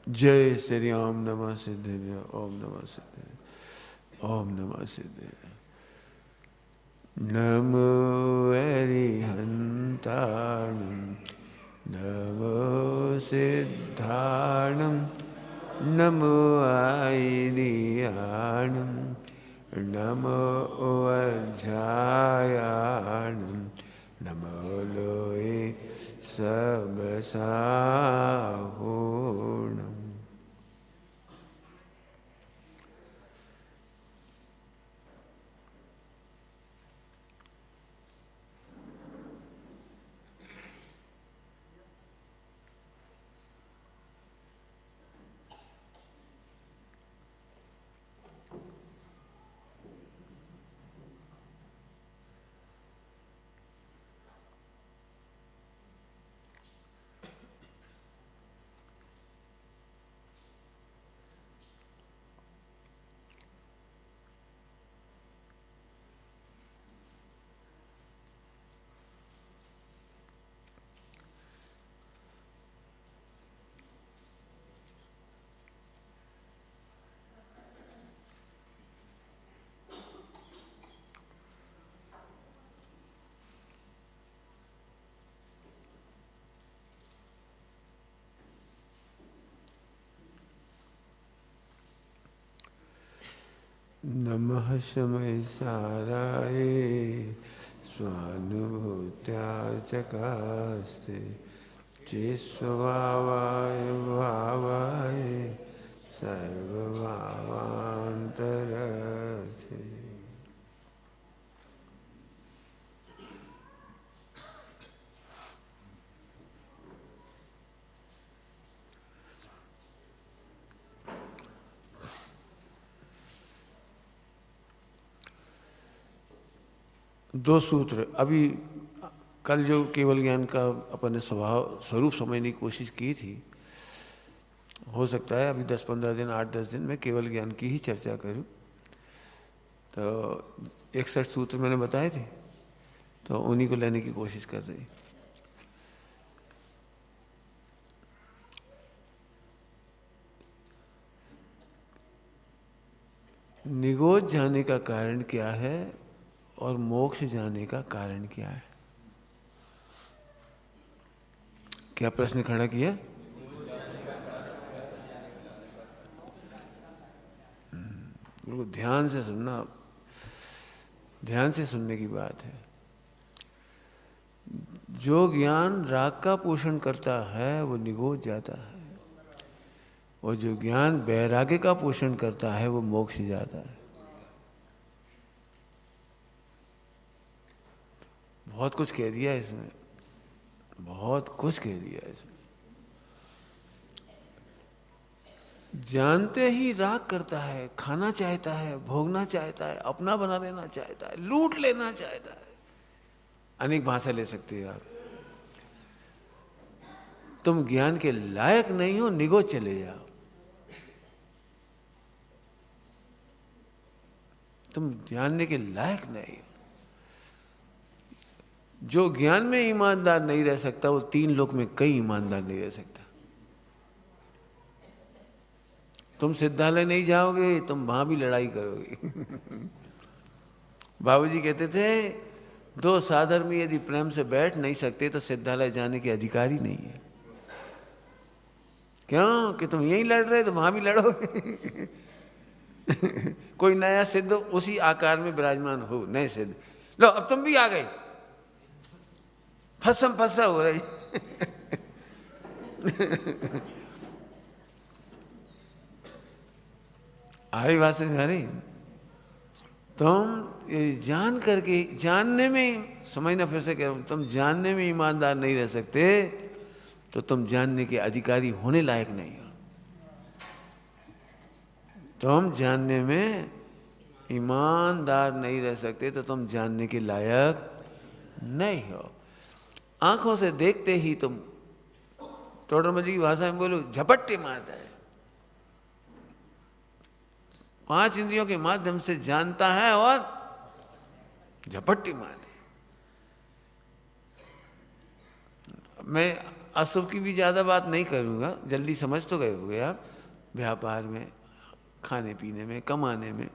जय श्री ओम नमः सिद्धाय। ओम नमः सिद्धाय। ओम नमः सिद्धाय। नमो अरिहन्ताणं नमो सिद्धाणं नमो आयिर्याणं नमो वज्रायाणं नमो लोये सबसाहूर्णम्। नमः शमय साराय स्वानुभूत्या चकास्ते चिस्वभावाय भावाय सर्वभावान्तरथे। दो सूत्र अभी कल जो केवल ज्ञान का अपन ने स्वभाव स्वरूप समझने की कोशिश की थी, हो सकता है अभी 10-15 दिन 8-10 दिन में केवल ज्ञान की ही चर्चा करूं। तो 61 सूत्र मैंने बताए थे, तो उन्हीं को लेने की कोशिश कर रही। निगोज जाने का कारण क्या है और मोक्ष जाने का कारण क्या है? क्या प्रश्न खड़ा किया? बिल्कुल ध्यान से सुनना, ध्यान से सुनने की बात है। जो ज्ञान राग का पोषण करता है वो निगोज जाता है, और जो ज्ञान वैराग्य का पोषण करता है वो मोक्ष जाता है। बहुत कुछ कह दिया इसमें, बहुत कुछ कह दिया इसमें। जानते ही राग करता है, खाना चाहता है, भोगना चाहता है, अपना बना लेना चाहता है, लूट लेना चाहता है। अनेक भाषा ले सकते हो आप। तुम ज्ञान के लायक नहीं हो, निगोज चले जाओ। तुम जानने के लायक नहीं हो। जो ज्ञान में ईमानदार नहीं रह सकता वो 3 लोक में कई ईमानदार नहीं रह सकता। तुम सिद्धालय नहीं जाओगे, तुम वहां भी लड़ाई करोगे। बाबूजी कहते थे 2 साधर्मी यदि प्रेम से बैठ नहीं सकते तो सिद्धालय जाने के अधिकारी नहीं है। क्यों कि तुम यहीं लड़ रहे तो वहां भी लड़ोगे। कोई नया सिद्ध उसी आकार में विराजमान हो, नए सिद्ध, लो अब तुम भी आ गए, फसम फसा हो रही। आ रही बात समझ आ रही? तुम ये जान करके, जानने में, समझना फिर से कह रहा हूं, तुम जानने में ईमानदार नहीं रह सकते तो तुम जानने के अधिकारी होने लायक नहीं हो। तुम जानने में ईमानदार नहीं रह सकते तो तुम जानने के लायक नहीं हो। आंखों से देखते ही तुम, टोडर जी की भाषा में बोलो, झपट्टे मारता है। 5 इंद्रियों के माध्यम से जानता है और झपट्टी मार दी। मैं अशुभ की भी ज़्यादा बात नहीं करूँगा, जल्दी समझ तो गए होगे आप। व्यापार में, खाने पीने में, कमाने में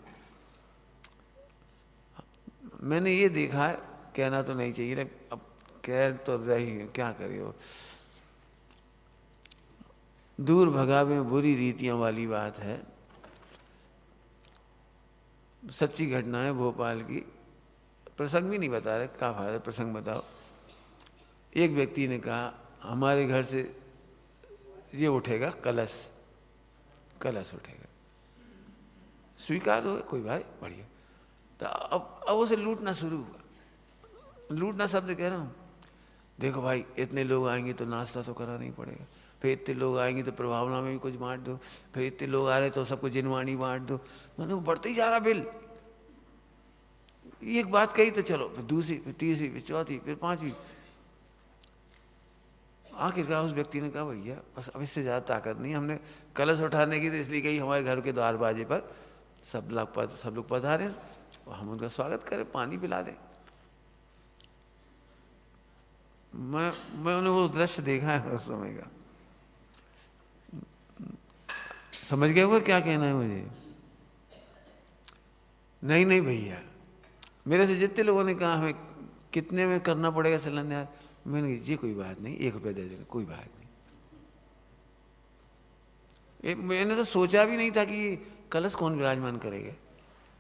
मैंने ये देखा है, कहना तो नहीं चाहिए लेकिन अब कह तो रही है, क्या करे हो। दूर भगावे बुरी रीतियों वाली बात है। सच्ची घटना है भोपाल की, प्रसंग भी नहीं बता रहे, क्या फायदा प्रसंग बताओ। एक व्यक्ति ने कहा हमारे घर से ये उठेगा कलश, कलश उठेगा, स्वीकार हो कोई भाई बढ़िया। तो अब उसे लूटना शुरू हुआ। लूटना शब्द कह रहा हूँ, देखो भाई इतने लोग आएंगे तो नाश्ता तो कराना ही पड़ेगा, फिर इतने लोग आएंगे तो प्रभावना में भी कुछ बांट दो, फिर इतने लोग आ रहे तो सबको जिनवाणी बांट दो। मतलब बढ़ते ही जा रहा बिल। एक बात कही तो चलो, फिर दूसरी, फिर तीसरी, फिर चौथी, फिर पांचवी। आखिरकार उस व्यक्ति ने कहा भैया बस अब इससे ज़्यादा ताकत नहीं, हमने कलश उठाने की तो इसलिए कही हमारे घर के द्वार बाजे पर सब लोग पधारे और हम उनका स्वागत करें, पानी पिला दें। मैंने वो दृश्य देखा है उस समय का। समझ गए होगा क्या कहना है मुझे? नहीं नहीं भैया, मेरे से जितने लोगों ने कहा हमें कितने में करना पड़ेगा शिलान्यास, मैंने कहा जी कोई बात नहीं, 1 रुपया दे देना, कोई बात नहीं। मैंने तो सोचा भी नहीं था कि कलश कौन विराजमान करेगा।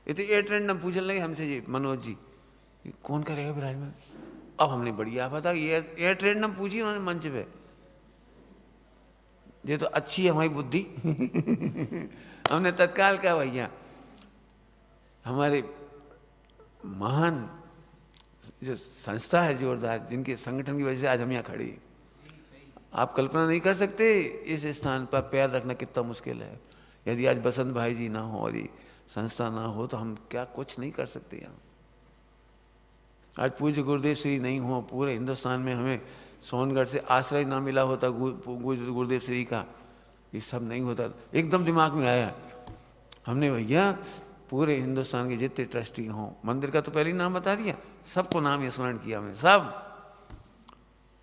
ये तो एयर ट्रेंड पूछने लगे हमसे, जी मनोज जी कौन करेगा विराजमान। अब हमने बढ़िया पता एयर ट्रेंड पूछी उन्होंने मंच पे, ये तो अच्छी है हमारी बुद्धि। हमने तत्काल कहा भैया हमारे महान जो संस्था है जोरदार, जिनके संगठन की वजह से आज हम यहाँ खड़े, आप कल्पना नहीं कर सकते इस स्थान पर पैर रखना कितना मुश्किल है। यदि आज बसंत भाई जी ना हो और ये संस्था ना हो तो हम क्या कुछ नहीं कर सकते यहाँ। आज पूज्य गुरुदेव श्री नहीं हो, पूरे हिंदुस्तान में हमें सोनगढ़ से आश्रय ना मिला होता गुरुदेव श्री का, ये सब नहीं होता। एकदम दिमाग में आया, हमने भैया पूरे हिंदुस्तान के जितने ट्रस्टी हों, मंदिर का तो पहले ही नाम बता दिया, सबको नाम स्मरण किया हमने, सब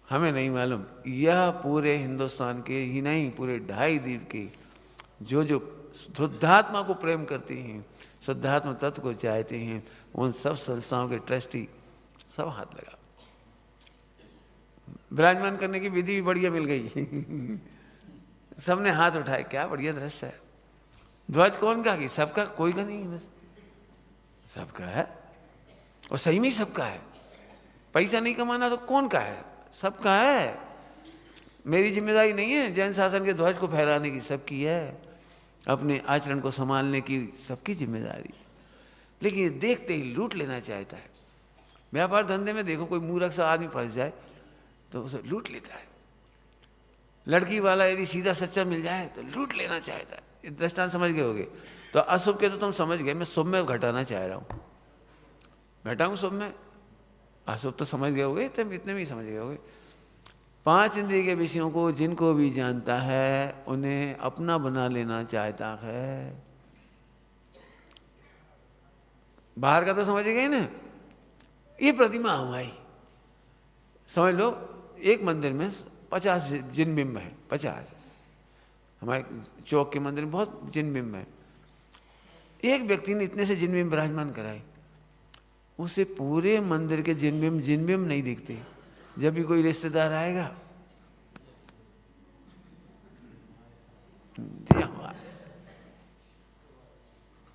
हमें नहीं मालूम, यह पूरे हिंदुस्तान के ही नहीं पूरे 2.5 द्वीप के जो जो शुद्धात्मा को प्रेम करते हैं, शुद्धात्मा तत्व को चाहते हैं, उन सब संस्थाओं के ट्रस्टी सब हाथ लगा। विराजमान करने की विधि भी बढ़िया मिल गई। सबने हाथ उठाए, क्या बढ़िया दृश्य है। ध्वज कौन का? सबका, कोई का नहीं, बस सबका है। और सही में सबका है, पैसा नहीं कमाना तो कौन का है, सबका है। मेरी जिम्मेदारी नहीं है जैन शासन के ध्वज को फहराने की, सबकी है। अपने आचरण को संभालने की सबकी जिम्मेदारी। लेकिन ये देखते ही लूट लेना चाहता है। व्यापार धंधे में देखो, कोई मूर्ख सा आदमी फंस जाए तो उसे लूट लेता है। लड़की वाला यदि सीधा सच्चा मिल जाए तो लूट लेना चाहता है। ये दृष्टांत समझ गए होगे। तो अशुभ के तो तुम समझ गए, मैं शुभ में घटाना चाह रहा हूँ, घटाऊँ शुभ में। अशुभ तो समझ गए होगे, इतने भी समझ गए होगे। 5 इंद्रिय के विषयों को जिनको भी जानता है उन्हें अपना बना लेना चाहता है। बाहर का तो समझ गए ना, ये प्रतिमा हमारी, समझ लो एक मंदिर में 50 जिन बिंब है, 50। हमारे चौक के मंदिर में बहुत जिन बिंब है। एक व्यक्ति ने इतने से जिन बिंब विराजमान कराए, उसे पूरे मंदिर के जिन बिंब नहीं दिखते। जब भी कोई रिश्तेदार आएगा,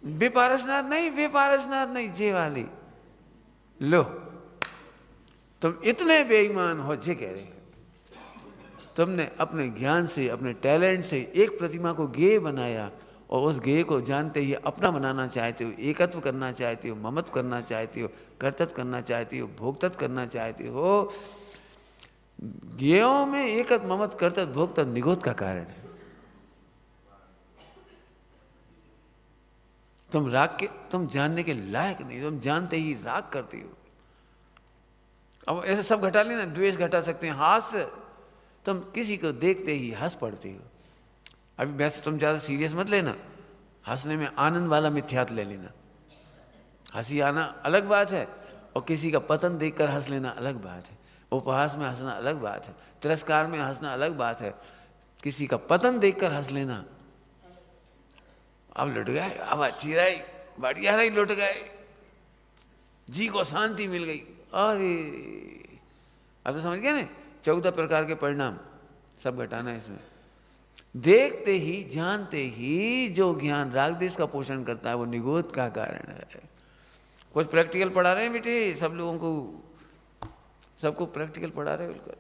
बेपारसनाथ नहीं, जे वाली लो, तुम इतने बेईमान हो, जे कह रहे तुमने अपने ज्ञान से, अपने टैलेंट से एक प्रतिमा को गेय बनाया और उस गेय को जानते ही अपना बनाना चाहते हो, एकत्व करना चाहते हो, ममत्व करना चाहते हो, कर्तव्य करना चाहते हो, भोक्तत्व करना चाहते हो। गेयों में एकत्व, ममत्व, कर्तव्य, भोक्तत्व निगोद का कारण है। तुम राग के, तुम जानने के लायक नहीं, तुम जानते ही राग करते हो। अब ऐसे सब घटा लेना, द्वेष घटा सकते हैं, हास्य, तुम किसी को देखते ही हंस पड़ते हो। अभी वैसे तुम ज़्यादा सीरियस मत लेना, हंसने में आनंद वाला मिथ्यात्व ले लेना। हंसी आना अलग बात है और किसी का पतन देखकर हंस लेना अलग बात है। उपहास में हंसना अलग बात है, तिरस्कार में हंसना अलग बात है, किसी का पतन देखकर हंस लेना, अब लुट गए, अब अच्छी रही, बढ़िया रही, लुट गए, जी को शांति मिल गई, अरे अब तो समझ गया ना 14 प्रकार के परिणाम, सब घटाना है इसमें। देखते ही जानते ही जो ज्ञान राग देश का पोषण करता है वो निगोद का कारण है। कुछ प्रैक्टिकल पढ़ा रहे हैं बेटे सब लोगों को, सबको प्रैक्टिकल पढ़ा रहे हैं,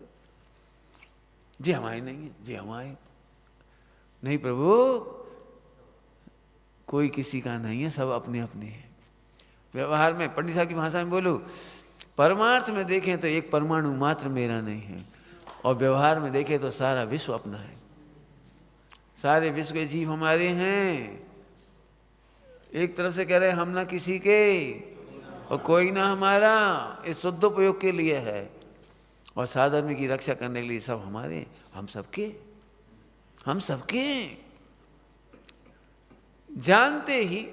जी हमारे नहीं है, जी हमारे नहीं प्रभु, कोई किसी का नहीं है, सब अपने अपने हैं। व्यवहार में पंडित साहब की भाषा में बोलो, परमार्थ में देखें तो एक परमाणु मात्र मेरा नहीं है, और व्यवहार में देखें तो सारा विश्व अपना है, सारे विश्व के जीव हमारे हैं। एक तरफ से कह रहे हम ना किसी के और कोई ना हमारा, इस शुद्ध उपयोग के लिए है, और साधर्म की रक्षा करने के लिए सब हमारे, हम सबके, हम सबके। जानते ही,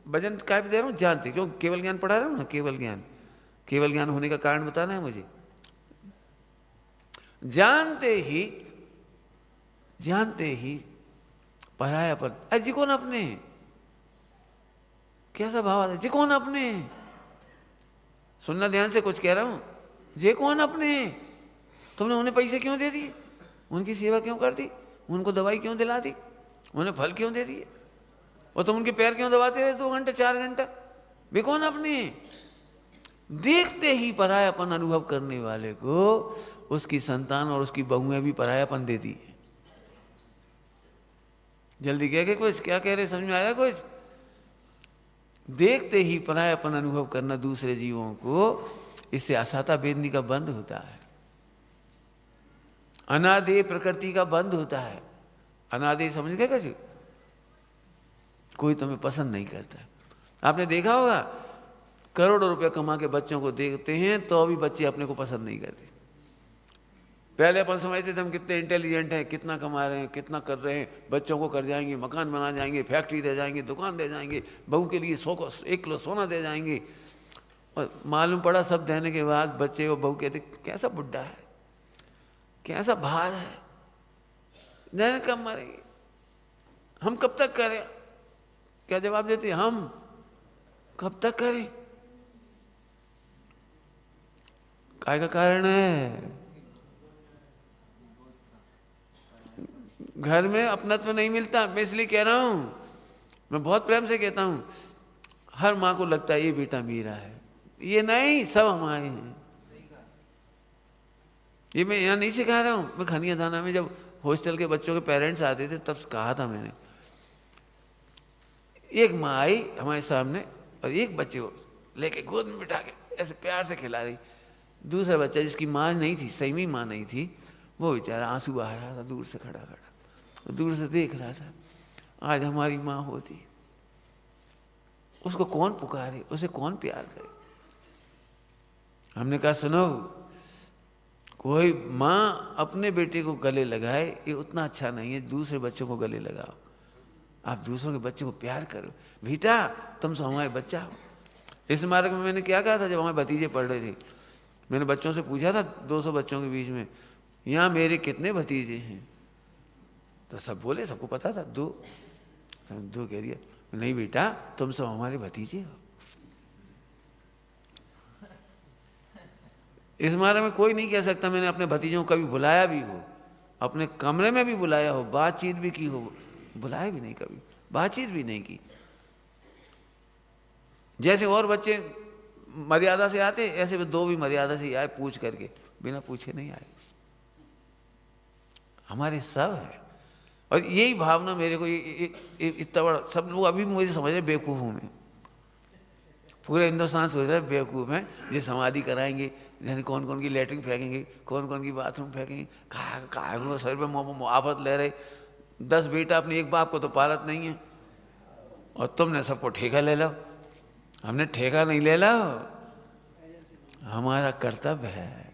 भजन काय भी दे रहा हूं, जानते, क्यों केवल ज्ञान पढ़ा रहा हूं ना, केवल ज्ञान, केवल ज्ञान होने का कारण बताना है मुझे। जानते ही परायापन, अजी कौन अपने, कैसा भाव आता है, जी कौन अपने, सुनना ध्यान से, कुछ कह रहा हूं, जे कौन अपने, तुमने उन्हें पैसे क्यों दे दिए, उनकी सेवा क्यों कर दी, उनको दवाई क्यों दिला दी, उन्हें फल क्यों दे दिए, और तुम उनके पैर क्यों दबाते रहे 2 घंटे 4 घंटा, वे कौन अपने। देखते ही परायापन अनुभव करने वाले को उसकी संतान और उसकी बहुएं भी परायापन देती है। जल्दी कह के कुछ, क्या कह रहे, समझ में आया कुछ। देखते ही परायापन अनुभव करना दूसरे जीवों को, इससे असाता वेदनी का बंद होता है, अनादेय प्रकृति का बंद होता है। अनादेय समझ गए कैसे, कोई तुम्हें पसंद नहीं करता। आपने देखा होगा करोड़ों रुपए कमा के बच्चों को देखते हैं तो अभी बच्चे अपने को पसंद नहीं करते। पहले अपन समझते थे हम कितने इंटेलिजेंट हैं, कितना कमा रहे हैं, कितना कर रहे हैं, बच्चों को कर जाएंगे, मकान बना जाएंगे, फैक्ट्री दे जाएंगे, दुकान दे जाएंगे, बहू के लिए 1 किलो सोना दे जाएंगे। और मालूम पड़ा सब देने के बाद बच्चे और बहू कहते कैसा बुड्ढा है, कैसा भार है, देने कब मरेंगे, हम कब तक करें। क्या जवाब देते, हम कब तक करें। काय का कारण है, घर में अपनत्व नहीं मिलता। मैं इसलिए कह रहा हूं, मैं बहुत प्रेम से कहता हूं, हर माँ को लगता है ये बेटा मेरा है, ये नहीं, सब हमारे हैं। ये मैं यहाँ नहीं सिखा रहा हूं, मैं खनिया थाना में जब हॉस्टल के बच्चों के पेरेंट्स आते थे तब कहा था मैंने, एक माँ आई हमारे सामने और एक बच्चे को लेके गोद में बिठा के ऐसे प्यार से खिला रही। दूसरा बच्चा जिसकी माँ नहीं थी, सही में माँ नहीं थी, वो बेचारा आंसू बहा रहा था, दूर से खड़ा खड़ा, दूर से देख रहा था। आज हमारी माँ होती, उसको कौन पुकारे, उसे कौन प्यार करे। हमने कहा सुनो, कोई माँ अपने बेटे को गले लगाए ये उतना अच्छा नहीं है, दूसरे बच्चों को गले लगाओ। आप दूसरों के बच्चों को प्यार करो, बेटा तुम सो हमारे बच्चा हो। इस मार्ग में मैंने क्या कहा था जब हमारे भतीजे पढ़ रहे थे, मैंने बच्चों से पूछा था 200 बच्चों के बीच में, यहाँ मेरे कितने भतीजे हैं, तो सब बोले, सबको पता था 2, सब 2 कह दिया। नहीं बेटा तुम सब हमारे भतीजे हो। इस मार्ग में कोई नहीं कह सकता मैंने अपने भतीजों को कभी बुलाया भी हो, अपने कमरे में भी बुलाया हो, बातचीत भी की हो, बुलाया भी नहीं, कभी बातचीत भी नहीं की। जैसे और बच्चे मर्यादा से आते ऐसे 2 भी मर्यादा से आए, पूछ करके, बिना पूछे नहीं आए। हमारे सब है, और यही भावना मेरे को इतना बड़ा, सब लोग अभी मुझे समझ रहे बेवकूफ हूं मैं, पूरे हिंदुस्तान सोच रहे बेवकूफ हैं, ये समाधि कराएंगे, यानी कौन कौन की लेटरिन फेंकेंगे, कौन कौन की बाथरूम फेंकेंगे, कहा सर पे आफत ले रहे। 10 बेटा अपने एक बाप को तो पालत नहीं है, और तुमने सबको ठेका ले लो। हमने ठेका नहीं ले लो, हमारा कर्तव्य है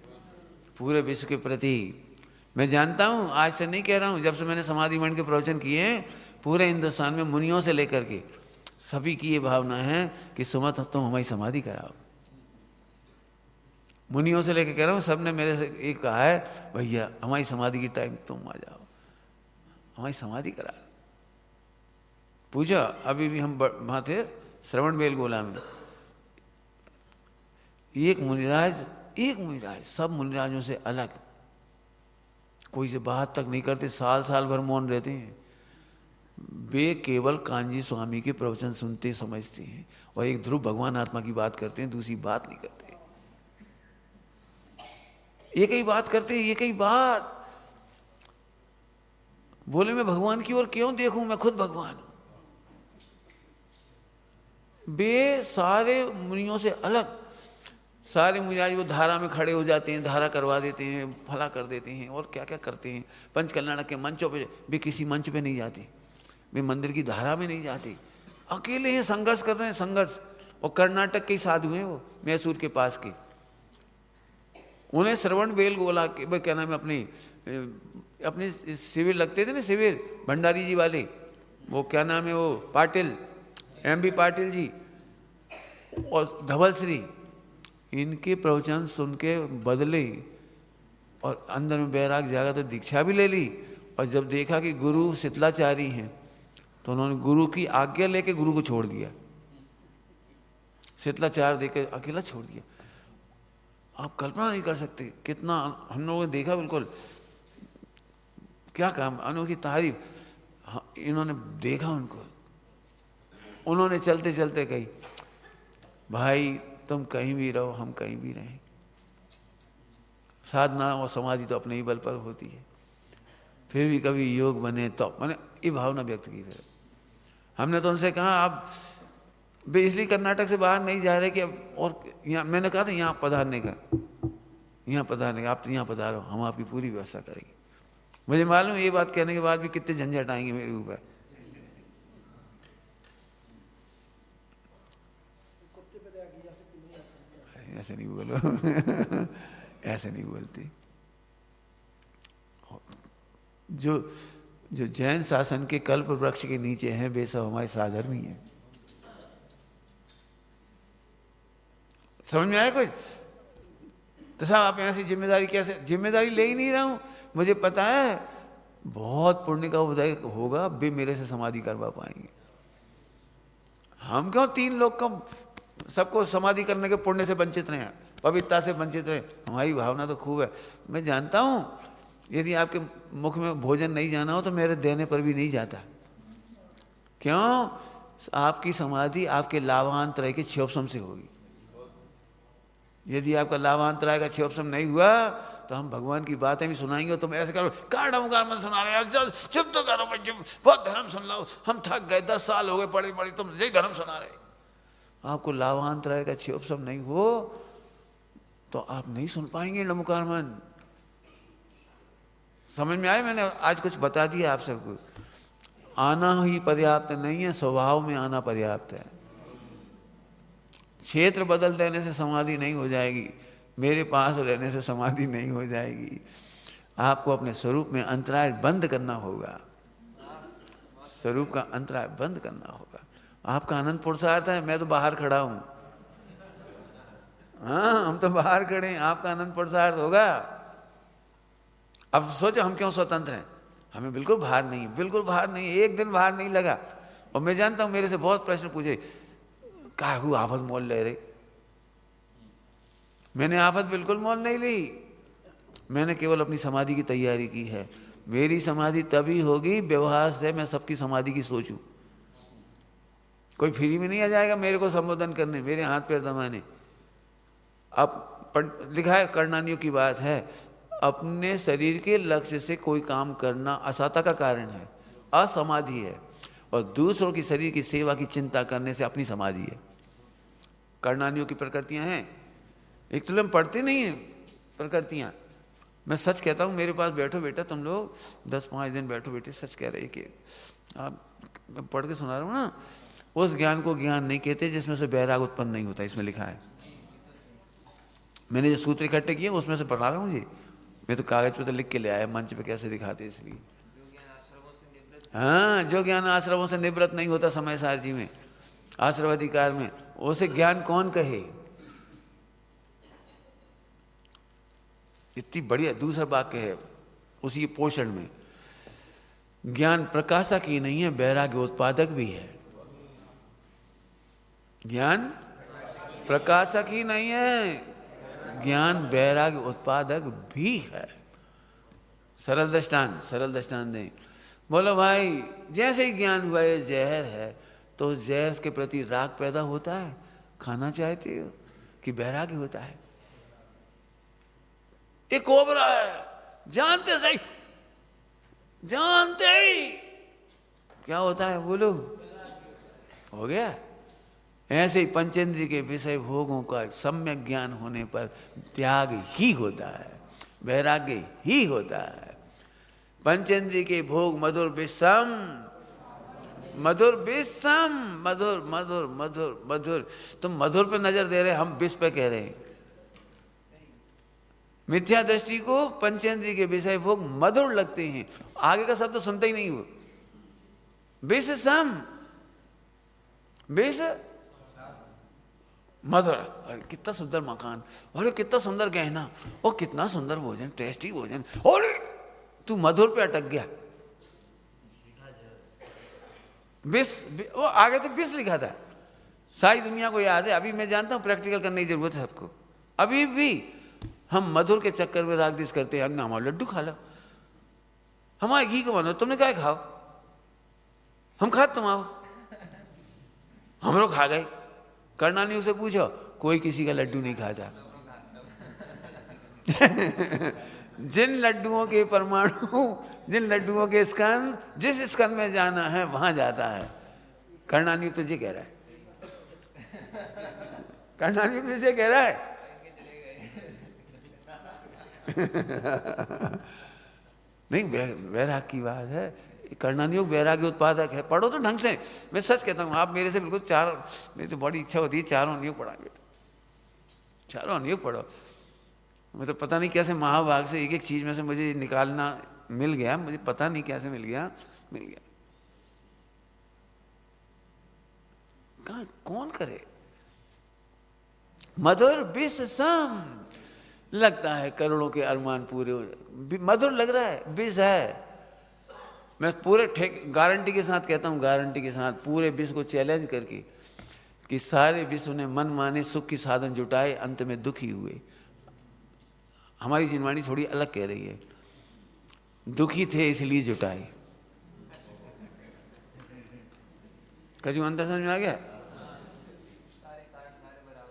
पूरे विश्व के प्रति। मैं जानता हूं, आज से नहीं कह रहा हूं, जब से मैंने समाधि मंड के प्रवचन किए हैं, पूरे हिंदुस्तान में मुनियों से लेकर के सभी की ये भावना है कि सुमत तुम हमारी समाधि कराओ। मुनियों से लेके कह रहा हूँ, सबने मेरे से एक कहा है, भैया हमारी समाधि की टाइम तुम आ जाओ, हमारी समाधि करा। पूछा, अभी भी हम वहाँ थे श्रवण बेलगोला में, एक मुनिराज, सब मुनिराजों से अलग, कोई से बात तक नहीं करते, साल साल भर मौन रहते हैं। वे केवल कांजी स्वामी के प्रवचन सुनते समझते हैं, और एक ध्रुव भगवान आत्मा की बात करते हैं, दूसरी बात नहीं करते। एक ही बात करते हैं, एक ही बात। बोले मैं भगवान की ओर क्यों देखूं, मैं खुद भगवान हूं। वे सारे मुनियों से अलग, सारे मुनिराज वो धारा में खड़े हो जाते हैं, धारा करवा देते हैं, फला कर देते हैं, और क्या क्या करते हैं। पंच कल्याण के मंचों पे वे किसी मंच पे नहीं जाते, वे मंदिर की धारा में नहीं जाते, अकेले हैं, संघर्ष कर रहे हैं, संघर्ष। और कर्नाटक के ही साधु हैं वो, मैसूर के पास के। उन्हें श्रवण बेलगोला के क्या नाम है, अपने शिविर लगते थे ना, शिविर भंडारी जी वाले, वो क्या नाम है, वो पाटिल, MB पाटिल जी और धवलश्री, इनके प्रवचन सुन के बदले, और अंदर में बैराग जागा तो दीक्षा भी ले ली। और जब देखा कि गुरु शीतलाचारी हैं, तो उन्होंने गुरु की आज्ञा लेके गुरु को छोड़ दिया, शीतलाचार देकर अकेला छोड़ दिया। आप कल्पना नहीं कर सकते कितना हम लोगों ने देखा, बिल्कुल क्या काम, अनोखी तारीफ। इन्होंने देखा उनको, उन्होंने चलते चलते कही, भाई तुम कहीं भी रहो, हम कहीं भी रहें, साधना और समाधि तो अपने ही बल पर होती है, फिर भी कभी योग बने तो, मैंने ये भावना व्यक्त की। फिर हमने तो उनसे कहा, आप वे इसलिए कर्नाटक से बाहर नहीं जा रहे कि अब, और यहाँ मैंने कहा था यहाँ पधारने का, यहाँ पधारने का, आप तो यहाँ पधारो, हम आपकी पूरी व्यवस्था करेंगे। मुझे मालूम ये बात कहने के बाद भी कितने झंझट आएंगे मेरे ऊपर। ऐसे नहीं बोलो ऐसे नहीं बोलती। जो जैन शासन के कल्प वृक्ष के नीचे हैं, वे सब हमारे साधर्मी हैं। समझ में आया कुछ? तो साहब आप यहाँ से जिम्मेदारी, कैसे जिम्मेदारी ले ही नहीं रहा हूँ, मुझे पता है बहुत पुण्य का उदय होगा, वे मेरे से समाधि करवा पाएंगे। हम क्यों 3 लोग को, सबको समाधि करने के पुण्य से वंचित रहे, पवित्रता से वंचित रहे। हमारी भावना तो खूब है। मैं जानता हूँ यदि आपके मुख में भोजन नहीं जाना हो तो मेरे देने पर भी नहीं जाता। क्यों? आपकी समाधि आपके लाभांतराय के क्षोभसम से होगी। यदि आपका लाभांतराय का क्षोभसम नहीं हुआ तो हम भगवान की बातें भी सुनाएंगे, तुम ऐसे करो, काड़ा मन सुना रहे हो, चुप तो करो भाई, बहुत धर्म सुन लो, हम थक गए, 10 साल हो गए पढ़े पढ़े, तुम यही धर्म सुना रहे। आपको लाभांतराय का क्षोभसम नहीं हो तो आप नहीं सुन पाएंगे नमोकार मन। समझ में आया? मैंने आज कुछ बता दिया आप सबको। आना ही पर्याप्त नहीं है, स्वभाव में आना पर्याप्त है। क्षेत्र बदल देने से समाधि नहीं हो जाएगी, मेरे पास रहने से समाधि नहीं हो जाएगी। आपको अपने स्वरूप में अंतराय बंद करना होगा, स्वरूप का अंतराय बंद करना होगा। आपका अनंत पुरुषार्थ है, मैं तो बाहर खड़ा हूं। हाँ, हम तो बाहर खड़े हैं, आपका अनंत पुरुषार्थ होगा। अब सोचो हम क्यों स्वतंत्र हैं? हमें बिल्कुल भार नहीं, बिल्कुल भार नहीं, एक दिन भार नहीं लगा। और मैं जानता हूं मेरे से बहुत प्रश्न पूछे, काहू आफत मोल ले रहे। मैंने आफत बिल्कुल मोल नहीं ली, मैंने केवल अपनी समाधि की तैयारी की है। मेरी समाधि तभी होगी व्यवहार से मैं सबकी समाधि की सोचूं। कोई फ्री में नहीं आ जाएगा मेरे को संबोधन करने, मेरे हाथ पैर दबाने। अब लिखा है, कर्णानियों की बात है, अपने शरीर के लक्ष्य से कोई काम करना असता का कारण है, असमाधि है। और दूसरों की शरीर की सेवा की चिंता करने से अपनी समाधि है। कर्णानियों की प्रकृतियां हैं, एक तो हम पढ़ते नहीं हैं प्रकृतियां। मैं सच कहता हूँ, मेरे पास बैठो बेटा, तुम लोग 10-5 दिन बैठो बेटे, सच कह रहे कि आप, मैं पढ़ के सुना रहा हूँ ना, उस ज्ञान को ज्ञान नहीं कहते जिसमें से बैराग उत्पन्न नहीं होता। इसमें लिखा है, मैंने जो सूत्र इकट्ठे किए उसमें से पढ़ा रहा हूँ जी। मैं तो कागज पे तो लिख के ले आया, मंच पे कैसे दिखाते इसलिए। हाँ, जो ज्ञान आश्रमों से निवृत्त नहीं होता समय सारथी में, आश्रम अधिकार में, उसे ज्ञान कौन कहे? इतनी बढ़िया दूसरा वाक्य है उसी पोषण में, ज्ञान प्रकाशक ही नहीं है, वैराग्य उत्पादक भी है। ज्ञान प्रकाशक ही नहीं है, ज्ञान वैराग्य उत्पादक भी है। सरल दृष्टांत नहीं। बोलो भाई, जैसे ही ज्ञान हुआ ये जहर है, तो जहर के प्रति राग पैदा होता है, खाना चाहते हो, कि वैराग्य होता है? ये कोबरा है, जानते ही क्या होता है, बोलो? हो गया। ऐसे ही पंचेंद्रिय के विषय भोगों का सम्यक ज्ञान होने पर त्याग ही होता है, वैराग्य ही होता है। पंचेंद्रिय के भोग मधुर विषम, मधुर विषम, मधुर मधुर मधुर मधुर। तुम मधुर पे नजर दे रहे, हम विष पे कह रहे हैं। मिथ्या दृष्टि को पंचेंद्रिय के विषय भोग मधुर लगते हैं, आगे का शब्द तो सुनते ही नहीं हो। विषम, विष मधुर। अरे कितना सुंदर मकान, अरे कितना सुंदर गहना, और कितना सुंदर भोजन, टेस्टी भोजन, और तू मधुर पे अटक गया। विष, वो आगे तो विष लिखा था। सारी दुनिया को याद है, अभी मैं जानता हूं प्रैक्टिकल करने की जरूरत है सबको। अभी भी हम मधुर के चक्कर में राग दिस करते हैं, हमारा लड्डू खा लो, हमारे घी को बनो, तुमने क्या खाओ, हम खा, तुम आओ, हम लोग खा गए। करनानी उसे पूछो, कोई किसी का लड्डू नहीं खाता। जिन लड्डुओं के परमाणु, जिन लड्डुओं के स्कंद, जिस स्कंद में जाना है वहां जाता है। करनानी तुझे कह रहा है, करनानी तुझे कह रहा है। नहीं, वैराग की बात है। करनानियोग वैराग्य उत्पादक है। पढ़ो तो ढंग से, मैं सच कहता हूँ, आप मेरे से बिल्कुल मेरी तो बड़ी इच्छा होती है चारों नियोग पढ़ा, बेटा चारों नियोग पढ़ो। मैं तो पता नहीं कैसे महाभाग से एक एक चीज में से मुझे निकालना मिल गया, मुझे पता नहीं कैसे मिल गया। कहाँ, कौन करे? मधुर विष सम, लगता है करोड़ों के अरमान पूरे हो, मधुर लग रहा है, विष है। मैं पूरे गारंटी के साथ कहता हूँ, गारंटी के साथ, पूरे विश्व को चैलेंज करके, कि सारे विश्व ने मन माने सुख की साधन जुटाए, अंत में दुखी हुए। हमारी जिनवाणी थोड़ी अलग कह रही है, दुखी थे इसलिए जुटाए। कजू अंतर समझ में आ गया?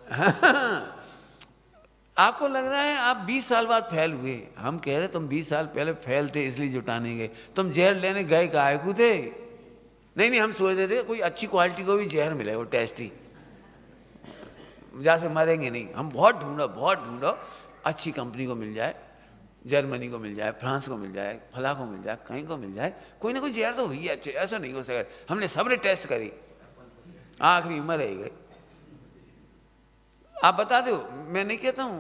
हाँ। आपको लग रहा है आप 20 साल बाद फैल हुए, हम कह रहे तुम 20 साल पहले फैल थे इसलिए जुटाने गए। तुम जहर लेने गए काहे को थे? नहीं, हम सोच रहे थे कोई अच्छी क्वालिटी को भी जहर मिले, वो टेस्टी, जैसे मरेंगे नहीं। हम बहुत ढूंढो, अच्छी कंपनी को मिल जाए, जर्मनी को मिल जाए, फ्रांस को मिल जाए, फला को मिल जाए, कहीं को मिल जाए, कोई ना कोई जहर तो हुई है अच्छे, ऐसा नहीं हो सका। हमने सबने टेस्ट करी, आखिरी उम्र रह गई। आप बता दो, मैं नहीं कहता हूँ,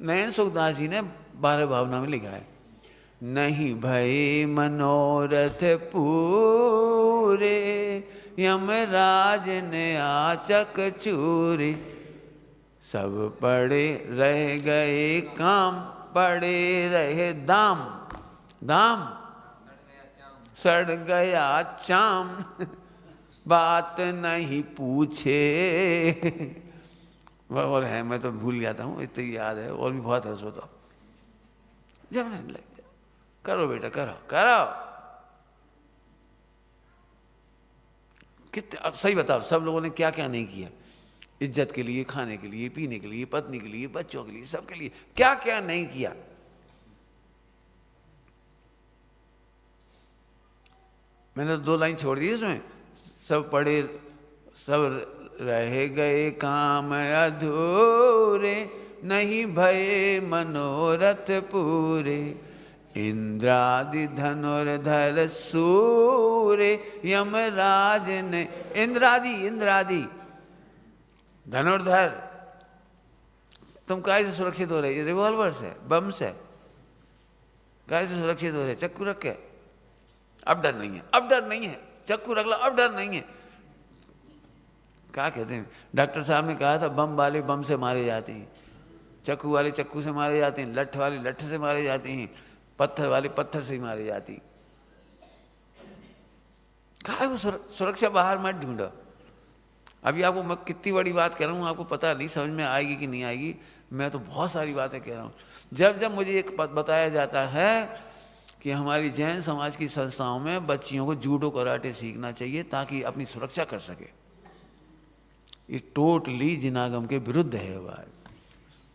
नयन सुखदास जी ने 12 भावना में लिखा है, नहीं भय मनोरथ पूरे, यमराज ने आचक चूरे, सब पड़े रह गए काम, पड़े रहे दाम, दाम सड़ गया चाम, बात नहीं पूछे। और है, मैं तो भूल जाता हूँ, इतना याद है, और भी बहुत हंस होता। जब लग जाए, करो बेटा, करो। कितने, अब सही बताओ, सब लोगों ने क्या क्या नहीं किया? इज्जत के लिए, खाने के लिए, पीने के लिए, पत्नी के लिए, बच्चों के लिए, सबके लिए क्या क्या नहीं किया? मैंने तो 2 लाइन छोड़ दी इसमें, सब पड़े, सब रह गए काम अधूरे, नहीं भये मनोरथ पूरे, इंद्रादि धनुर्धर सूरे, यमराज ने, इंद्रादि धनुर्धर, तुम काहे से सुरक्षित हो रहे? रिवॉल्वर से, बम से काहे से सुरक्षित हो रहे? चक्कू रख के, अब डर नहीं है, चक्कू रख लो, अब डर नहीं है। क्या कहते हैं, डॉक्टर साहब ने कहा था बम वाले बम से मारे जाते हैं, चक्कू वाले चक्कू से मारे जाते हैं, लठ वाले लठ से मारे जाते हैं, पत्थर वाले पत्थर से ही मारे जाते हैं। कहा है वो सुरक्षा बाहर मत ढूंढो। अभी आपको मैं कितनी बड़ी बात कह रहा हूँ, आपको पता नहीं समझ में आएगी कि नहीं आएगी। मैं तो बहुत सारी बातें कह रहा हूँ। जब जब मुझे एक बताया जाता है कि हमारी जैन समाज की संस्थाओं में बच्चियों को जूडो कराटे सीखना चाहिए ताकि अपनी सुरक्षा कर सके, ये टोटली जिनागम के विरुद्ध है बात।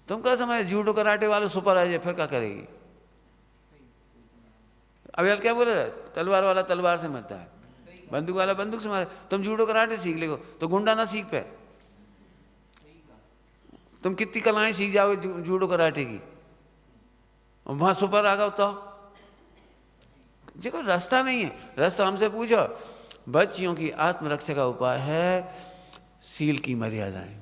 तुम क्या समझ जूडो कराटे वाले सुपर आ जाए फिर क्या करेगी? अभी यार क्या बोला, तलवार वाला तलवार से मरता है, बंदूक वाला बंदूक से मारे। तुम जूडो कराटे सीख लेगो तो गुंडा ना सीख पाए। तुम कितनी कलाएं सीख जाओगे जूडो कराटे की, और वहां सुपर आ गए तो देखो रास्ता नहीं है। रास्ता हमसे पूछो। बच्चियों की आत्मरक्षा का उपाय है सील की मर्यादाएं।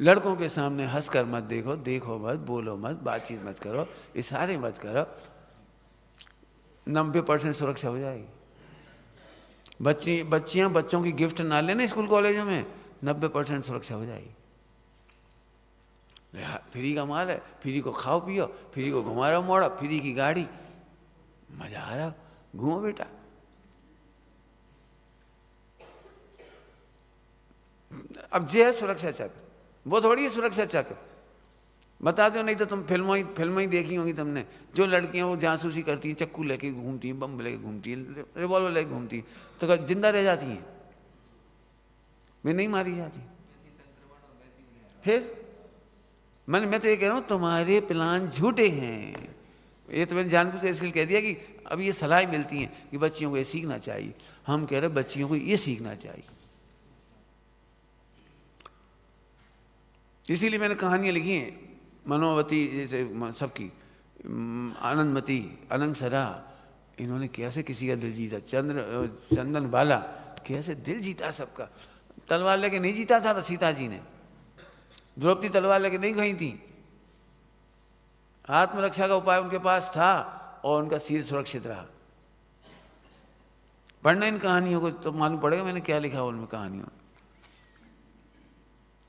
लड़कों के सामने हंसकर मत देखो, देखो मत, बोलो मत, बातचीत मत करो, इशारे मत करो, 90% सुरक्षा हो जाएगी। बच्चियां बच्चों की गिफ्ट ना लेना स्कूल कॉलेजों में, 90% सुरक्षा हो जाएगी। फ्री का माल है, फ्री को खाओ पियो, फ्री को घुमा रहा मोड़ा, फ्री की गाड़ी, मजा आ रहा, घूमो बेटा। अब ये है सुरक्षा चक्र, वो थोड़ी है सुरक्षा चक्र। बता दो, नहीं तो तुम फिल्मों ही देखी होंगी तुमने, जो लड़कियां वो जासूसी करती हैं, चक्कू लेके घूमती हैं, बम लेके घूमती हैं, रिवॉल्वर लेके घूमती हैं, तो जिंदा रह जाती हैं, वे नहीं मारी जाती। फिर मैं तो ये कह रहा हूँ तुम्हारे प्लान झूठे हैं। ये तो मैंने जानबूझ के इसलिए कह दिया कि अब ये सलाह मिलती है कि बच्चियों को ये सीखना चाहिए। हम कह रहे बच्चियों को ये सीखना चाहिए। इसीलिए मैंने कहानियाँ लिखी हैं, मनोवती जैसे सबकी, आनंदमती, अनंगसरा, इन्होंने कैसे किसी का दिल जीता, चंदन बाला कैसे दिल जीता सबका। तलवार लेके नहीं जीता था सीता जी ने, द्रौपदी तलवार लेके नहीं गई थी, आत्मरक्षा का उपाय उनके पास था और उनका सिर सुरक्षित रहा। पढ़ना इन कहानियों को तो मालूम पड़ेगा मैंने क्या लिखा उनमें कहानियों।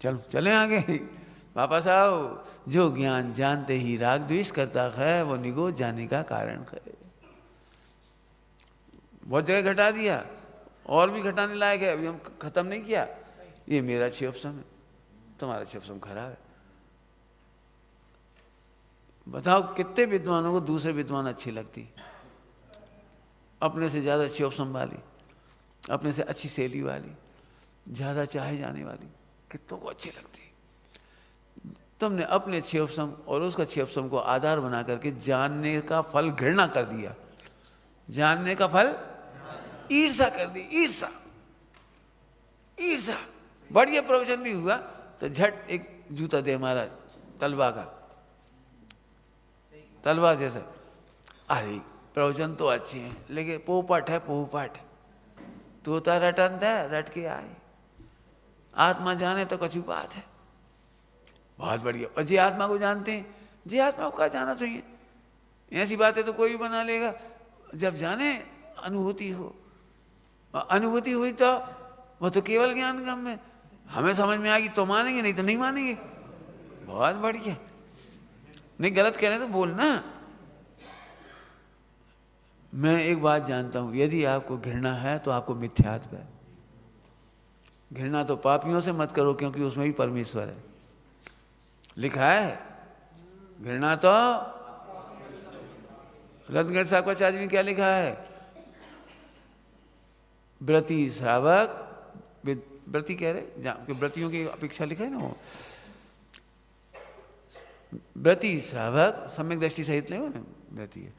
चलो चले आगे, वापस आओ। जो ज्ञान जानते ही राग द्वेष करता है वो निगो जाने का कारण है। बहुत जगह घटा दिया, और भी घटाने लायक है, अभी हम खत्म नहीं किया। ये मेरा क्षयोपम है, तुम्हारा क्षयोपम खराब है। बताओ कितने विद्वानों को दूसरे विद्वान अच्छी लगती, अपने से ज्यादा क्षयोपम वाली, अपने से अच्छी शैली वाली, ज्यादा चाहे जाने वाली, कितनों को अच्छी लगती। तुमने अपने क्षयोपम और उसका क्षयोपम को आधार बना करके जानने का फल घृणा कर दिया, जानने का फल ईर्षा कर दी। ईर्षा ईर्षा। बढ़िया प्रवचन भी हुआ तो झट एक जूता दे हमारा तलवा का, तलवा जैसा। अरे प्रवचन तो अच्छे हैं लेकिन पोपट है, पोपट तोता रटन था, रट के आए। आत्मा जाने तो कछु बात है, बहुत बढ़िया। और जी आत्मा को जानते हैं, जी आत्मा को क्या जाना चाहिए, ऐसी बातें तो कोई भी बना लेगा। जब जाने अनुभूति हो, अनुभूति हुई तो वो तो केवल ज्ञान गम में, हमें समझ में आएगी तो मानेंगे, नहीं तो नहीं मानेंगे। बहुत बढ़िया। नहीं गलत कह रहे तो बोलना। मैं एक बात जानता हूं, यदि आपको घृणा है तो आपको मिथ्यात्व है। घृणा तो पापियों से मत करो क्योंकि उसमें भी परमेश्वर है, लिखा है। घृणा तो रत्नगढ़ साहब में क्या लिखा है, व्रती श्रावक, व्रती कह रहे व्रतियों की अपेक्षा लिखा है ना वो, व्रती श्रावक सम्यक दृष्टि सहित ले ना व्रती है,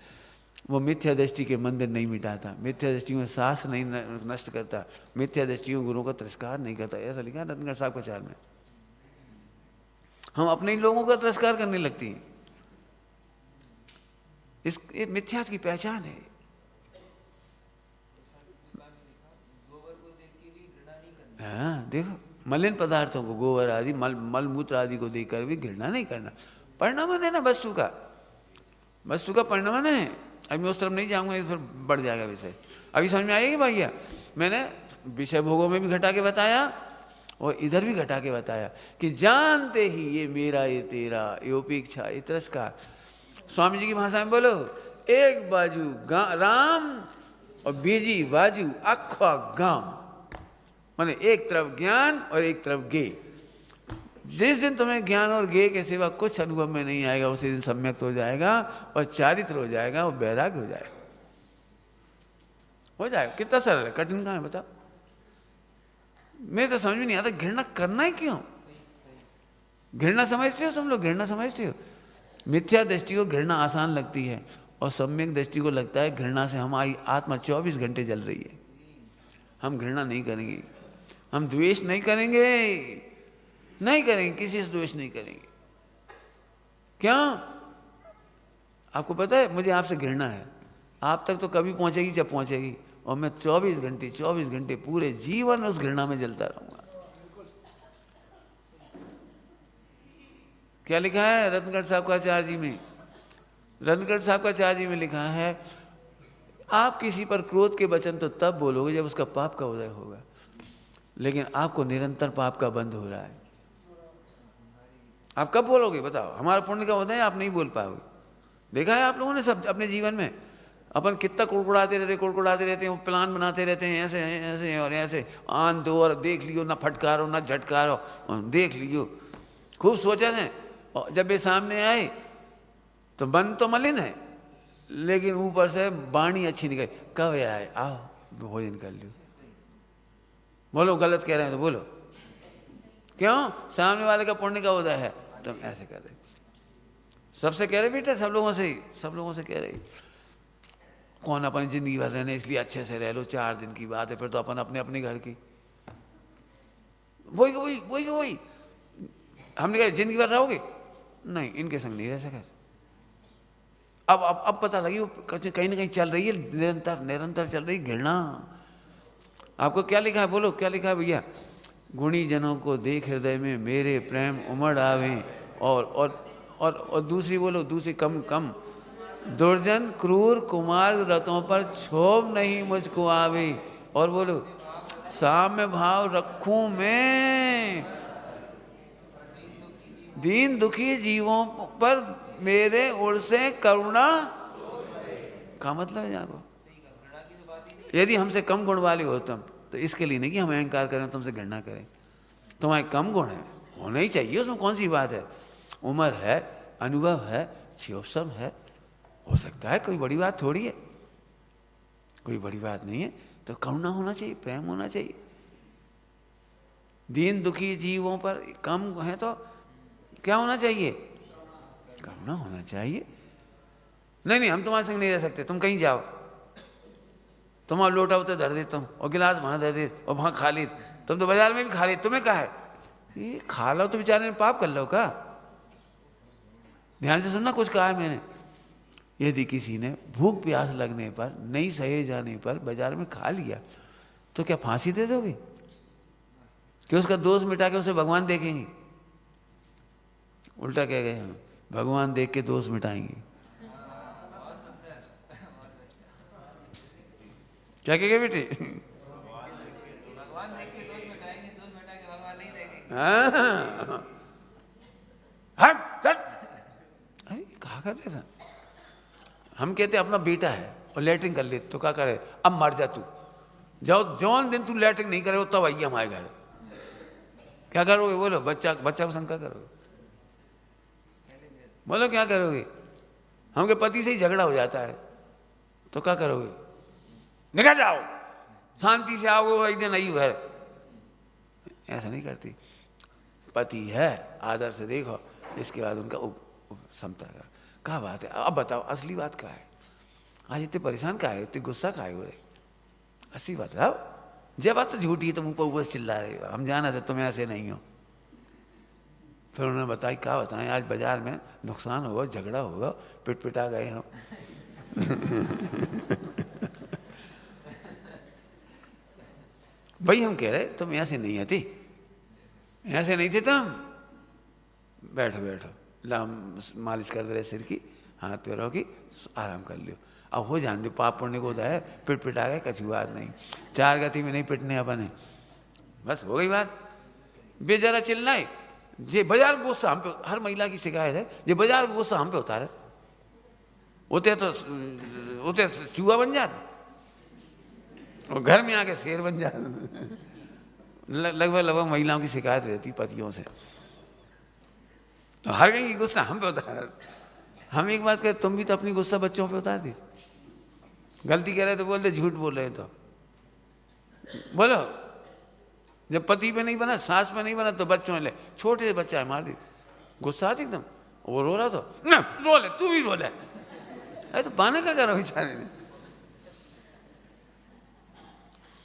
वो मिथ्या दृष्टि के मंदिर नहीं मिटाता, मिथ्या दृष्टि में सांस नहीं नष्ट करता, मिथ्या दृष्टि में गुरु का तिरस्कार नहीं करता। ऐसा लिखा है रत्नगढ़ साहब प्रचार में। हम अपने ही लोगों का तिरस्कार करने लगती हैं, इस मिथ्या की पहचान है। हाँ देखो, मलिन पदार्थों को, गोबर आदि, मल मूत्र आदि को देखकर भी घृणा नहीं करना। परिणाम है ना वस्तु का, वस्तु का परिणाम है। अभी मैं उस तरफ नहीं जाऊंगा, नहीं तो फिर बढ़ जाएगा विषय। अभी समझ में आएगी भैया, मैंने विषय भोगों में भी घटा के बताया और इधर भी घटा के बताया कि जानते ही ये मेरा ये तेरा, ये उपेक्षा, ये तिरस्कार। स्वामी जी की भाषा में बोलो, एक बाजू राम और बीजी बाजू अखा गाम, माने एक तरफ ज्ञान और एक तरफ गे। जिस दिन तुम्हें ज्ञान और गे के सिवा कुछ अनुभव में नहीं आएगा, उसी दिन सम्यक्त हो जाएगा और चारित्र हो जाएगा और वैराग्य हो जाएगा। हो जाएगा। कितना सरल है, कठिन कहाँ है बताओ। मैं तो समझ में नहीं आता घृणा करना ही क्यों। घृणा समझते हो तुम लोग, घृणा समझते हो। मिथ्या दृष्टि को घृणा आसान लगती है और सम्यक दृष्टि को लगता है घृणा से हमारी आत्मा 24 घंटे जल रही है। हम घृणा नहीं करेंगे, हम द्वेष नहीं करेंगे, नहीं करेंगे, किसी से द्वेष नहीं करेंगे। क्यों? आपको पता है मुझे आपसे घृणा है, आप तक तो कभी पहुंचेगी जब पहुंचेगी, और मैं 24 घंटे पूरे जीवन उस घृणा में जलता रहूंगा। क्या लिखा है रत्नगढ़ साहब का आचार्य जी में? रत्नगढ़ साहब का आचार्य जी में लिखा है, आप किसी पर क्रोध के वचन तो तब बोलोगे जब उसका पाप का उदय होगा, लेकिन आपको निरंतर पाप का बंध हो रहा है। आप कब बोलोगे बताओ? हमारा पुण्य का उदय आप नहीं बोल पाओगे। देखा है आप लोगों ने सब अपने जीवन में, अपन कितना कुड़कुड़ाते रहते हैं, वो प्लान बनाते रहते हैं, ऐसे हैं ऐसे हैं और ऐसे, आन दो और देख लियो, ना फटकारो ना झटकारो, देख लियो, खूब सोचा है। और जब ये सामने आए तो मन तो मलिन है, लेकिन ऊपर से वाणी अच्छी निकली, कब आए, आओ भोजन कर लो। बोलो गलत कह रहे हैं तो बोलो, क्यों? सामने वाले का पुण्य का उदय है, तुम ऐसे कर रहे। सबसे कह रहे बेटा, सब लोगों से कह रहे। कौन अपनी जिंदगी भर रहने, इसलिए अच्छे से रह लो, 4 दिन की बात है, फिर तो अपन अपने अपने घर की। वही हमने कहा जिंदगी भर रहोगे, नहीं इनके संग नहीं रह सके। अब पता लगी वो कहीं ना कहीं चल रही है, निरंतर चल रही घृणा। आपको क्या लिखा है बोलो, क्या लिखा है भैया? गुणी जनों को देख हृदय में मेरे प्रेम उमड़ आवे, और दूसरी बोलो, दूसरी कम दुर्जन क्रूर कुमार रतों पर क्षोभ नहीं मुझको आवे, और बोलो साम्य भाव रखूं मैं दीन दुखी जीवों पर मेरे ओर से करुणा। का मतलब है जानो, यदि हमसे कम गुण वाले हो तुम, तो इसके लिए नहीं कि हम अहंकार करें, तुमसे घृणा करें। तुम्हारे कम गुण है, होना ही चाहिए, उसमें कौन सी बात है। उम्र है, अनुभव है, क्षोभ है, हो सकता है, कोई बड़ी बात थोड़ी है, कोई बड़ी बात नहीं है। तो करुणा होना चाहिए, प्रेम होना चाहिए। दीन दुखी जीवों पर कम है तो क्या होना चाहिए? करुणा होना चाहिए। नहीं हम तुम्हारे संग नहीं रह सकते, तुम कहीं जाओ, तुम्हारा लोटा उतर धर देता हूँ और गिलास वहां धर दे, और वहां खा ली, तुम तो बाजार में भी खा ली, तुम्हें कहा है ये खा लो तो बेचारे ने पाप कर लो का। ध्यान से सुनना, कुछ कहा है मैंने। यदि किसी ने भूख प्यास लगने पर, नहीं सहे जाने पर बाजार में खा लिया, तो क्या फांसी दे दोगे कि उसका दोष मिटा के उसे भगवान देखेंगे? उल्टा कह गए हम, भगवान देख के दोष मिटाएंगे। क्या कह गए बेटे? भगवान देख के दोष मिटाएंगे, दोष मिटा के भगवान नहीं देखेंगे। हट। अरे कहा कर रहे थे हम, कहते अपना बेटा है और लैट्रिन कर ले, तो क्या करे, अब मर जा तू, जाओ जौन दिन तू लैट्रिन नहीं करे तब आइए हमारे घर। क्या करोगे बोलो? बच्चा को शंका करोगे? बोलो क्या करोगे? हमके पति से ही झगड़ा हो जाता है तो क्या करोगे? निकल जाओ, शांति से आओगे, एक दिन आई घर। ऐसा नहीं करती। पति है, आदर से देखो, इसके बाद उनका समता का क्या बात है। अब बताओ असली बात क्या है? आज इतने परेशान का है, इतने गुस्सा का है हो रहे? असली बात बताओ। जब बात तो झूठी है, तुम ऊपर चिल्ला रहे हो, हम जाना था तुम ऐसे नहीं हो। फिर उन्होंने बताई, क्या बताएं, आज बाजार में नुकसान होगा, झगड़ा होगा, पिटा गए हम। भाई हम कह रहे तुम ऐसे नहीं थी, ऐसे नहीं थे तुम। बैठो लाम मालिश कर दे रहे सिर की, हाथ पैरों की, आराम कर लियो। अब हो जान दो, पाप पुण्य को उदय है, पिटा गए, कछु बात नहीं। 4 गति में नहीं पिटने अपन है, बस हो गई बात। बेजरा चिल्लाए, जे बाजार गुस्सा हम पे, हर महिला की शिकायत है, जे बाजार गुस्सा हम पे उतारे, उते चूहा बन जाते और घर में आके शेर बन जाते। लगभग महिलाओं की शिकायत रहती पतियों से, तो हर कहीं की गुस्सा हम पे उतार। हम एक बात करें, तुम भी तो अपनी गुस्सा बच्चों पे उतार दी, गलती कह रहे तो बोल दे, झूठ बोल रहे तो बोलो। जब पति पे नहीं बना, सास पे नहीं बना, तो बच्चों ले, छोटे से बच्चा है मार दी, गुस्सा आती एकदम, वो रो रहा तो ना रो ले, तू भी रो ले, अरे तो पाने का करो बेचारे ने।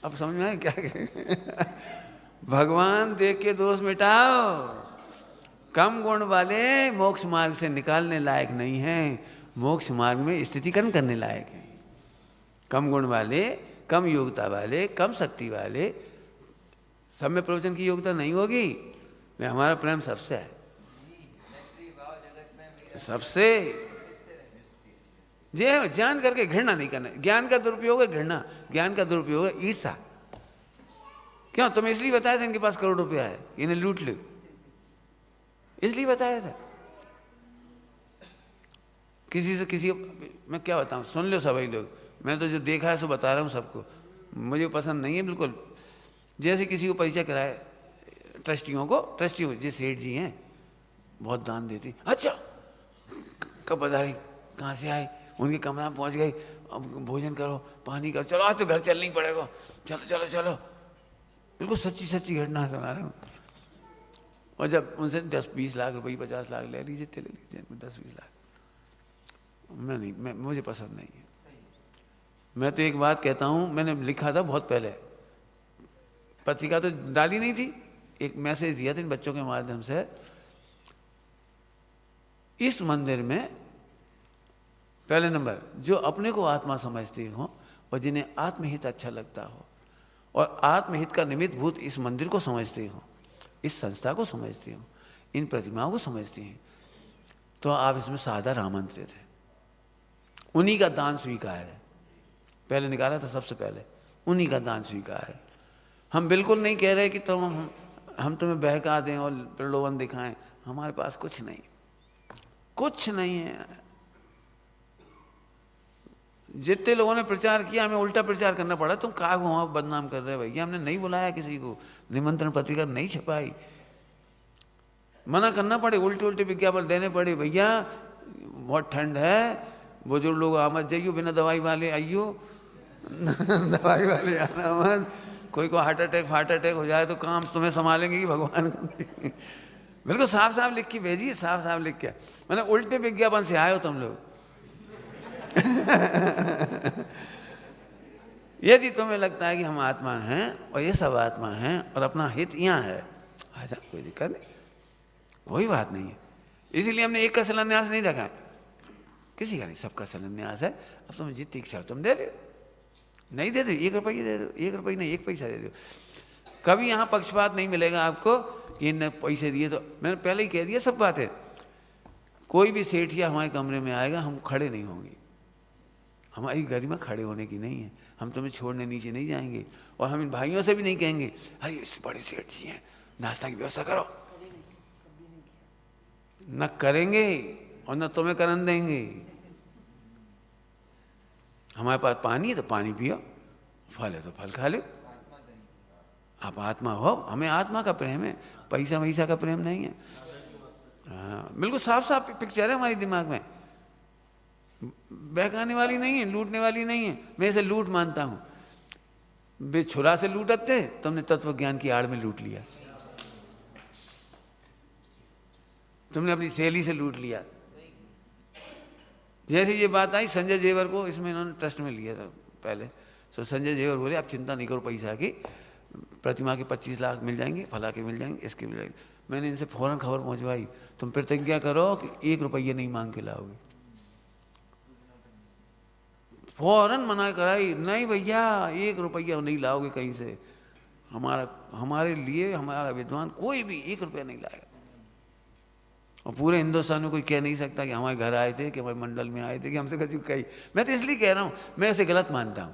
अब समझ में आए क्या भगवान देख के दोष मिटाओ। कम गुण वाले मोक्ष मार्ग से निकालने लायक नहीं हैं, मोक्ष मार्ग में स्थितिकरण करने लायक हैं। कम गुण वाले, कम योग्यता वाले, कम शक्ति वाले, सब में प्रवचन की योग्यता नहीं होगी। हमारा प्रेम सबसे है, सबसे। जे जान करके घृणा नहीं करना। ज्ञान का दुरुपयोग है घृणा, ज्ञान का दुरुपयोग है ईर्षा। क्यों? तुम्हें इसलिए बताया था इनके पास करोड़ रुपया है, इन्हें लूट लो, इसलिए बताया था। किसी से किसी, मैं क्या बताऊं, सुन लो सभी लोग, मैं तो जो देखा है सो बता रहा हूं सबको, मुझे पसंद नहीं है बिल्कुल। जैसे किसी को परिचय कराए ट्रस्टियों को, ट्रस्टियों जो सेठ जी हैं, बहुत दान देती, अच्छा कब पधारी, कहाँ से आए, उनके कमरा में पहुंच गई, अब भोजन करो, पानी करो, चलो आज तो घर चलना ही पड़ेगा, चलो चलो चलो। बिल्कुल सच्ची सच्ची घटना सुना रहा हूँ। और जब उनसे 10-20 लाख रुपये, 50 लाख ले लीजिए, ले लीजिए 10-20 लाख, मैं नहीं, मुझे पसंद नहीं है। मैं तो एक बात कहता हूँ, मैंने लिखा था बहुत पहले, पत्रिका तो डाली नहीं थी, एक मैसेज दिया था इन बच्चों के माध्यम से, इस मंदिर में पहले नंबर जो अपने को आत्मा समझते हो और जिन्हें आत्महित अच्छा लगता हो और आत्महित का निमित्त भूत इस मंदिर को समझते हो, इस संस्था को समझते हो, इन प्रतिमाओं को समझते हैं, तो आप इसमें सादर आमंत्रित हैं। उन्हीं का दान स्वीकार है, पहले निकाला था सबसे पहले, उन्हीं का दान स्वीकार है। हम बिल्कुल नहीं कह रहे कि हम तुम्हें बहका दें और प्रलोभन दिखाएं, हमारे पास कुछ नहीं, कुछ नहीं है। जितने लोगों ने प्रचार किया, हमें उल्टा प्रचार करना पड़ा। तुम कहाँ घुमाओ बदनाम कर रहे भैया, हमने नहीं बुलाया किसी को, निमंत्रण पत्रिका नहीं छपाई, मना करना पड़े, उल्टे उल्टे विज्ञापन देने पड़े, भैया बहुत ठंड है, बुजुर्ग लोग आमद जाइयो, बिना दवाई वाले आइयो दवाई वाले आना मत, कोई को हार्ट अटैक हो जाए तो काम तुम्हें संभालेंगे कि भगवान बिल्कुल साफ साफ लिख के भेजिए, साफ साफ लिख के। मैंने उल्टे विज्ञापन से आए हो तुम लोग यदि तुम्हें लगता है कि हम आत्मा हैं और ये सब आत्मा हैं और अपना हित यहाँ है, आजा, कोई दिक्कत नहीं, कोई बात नहीं है। इसीलिए हमने एक का शिलान्यास नहीं रखा, किसी का नहीं, सबका शिलान्यास है। अब तुम्हें जितनी इच्छा तुम दे दो, नहीं दे दो 1 रुपये दे दो, 1 रुपये नहीं 1 पैसा दे दो। कभी यहाँ पक्षपात नहीं मिलेगा आपको कि इन पैसे दिए तो, मैंने पहले ही कह दिया सब बात है। कोई भी सेठिया हमारे कमरे में आएगा, हम खड़े नहीं होंगे, हमारी गरिमा खड़े होने की नहीं है, हम तुम्हें छोड़ने नीचे नहीं जाएंगे। और हम इन भाइयों से भी नहीं कहेंगे अरे इस बड़े सेठ जी हैं, नाश्ता की व्यवस्था करो, न करेंगे और न तुम्हें करन देंगे। हमारे पास पानी है तो पानी पियो, फल है तो फल खा लो, आप आत्मा हो, हमें आत्मा का प्रेम है, पैसा वैसा का प्रेम नहीं है। हाँ बिल्कुल साफ साफ पिक्चर है हमारी दिमाग में, बहकाने वाली नहीं है, लूटने वाली नहीं है। मैं इसे लूट मानता हूँ, बेछुरा से लूटते, तुमने तत्व ज्ञान की आड़ में लूट लिया, तुमने अपनी शैली से लूट लिया। जैसे ये बात आई संजय जेवर को, इसमें इन्होंने ट्रस्ट में लिया था पहले, तो संजय जेवर बोले आप चिंता नहीं करो पैसा की, प्रतिमा के 25 लाख मिल जाएंगे, फला के मिल जाएंगे, इसके मिल जाएंगे। मैंने इनसे फौरन खबर पहुंचवाई, तुम प्रतिज्ञा करो कि 1 रुपया नहीं मांग के लाओगे। फौरन मना कराई, नहीं भैया 1 रुपया नहीं लाओगे कहीं से, हमारे लिए हमारा विद्वान कोई भी 1 रुपया नहीं लाएगा। और पूरे हिंदुस्तान में कोई कह नहीं सकता कि हमारे घर आए थे, कि हमारे मंडल में आए थे, कि हमसे कभी कही। मैं तो इसलिए कह रहा हूँ, मैं इसे गलत मानता हूँ।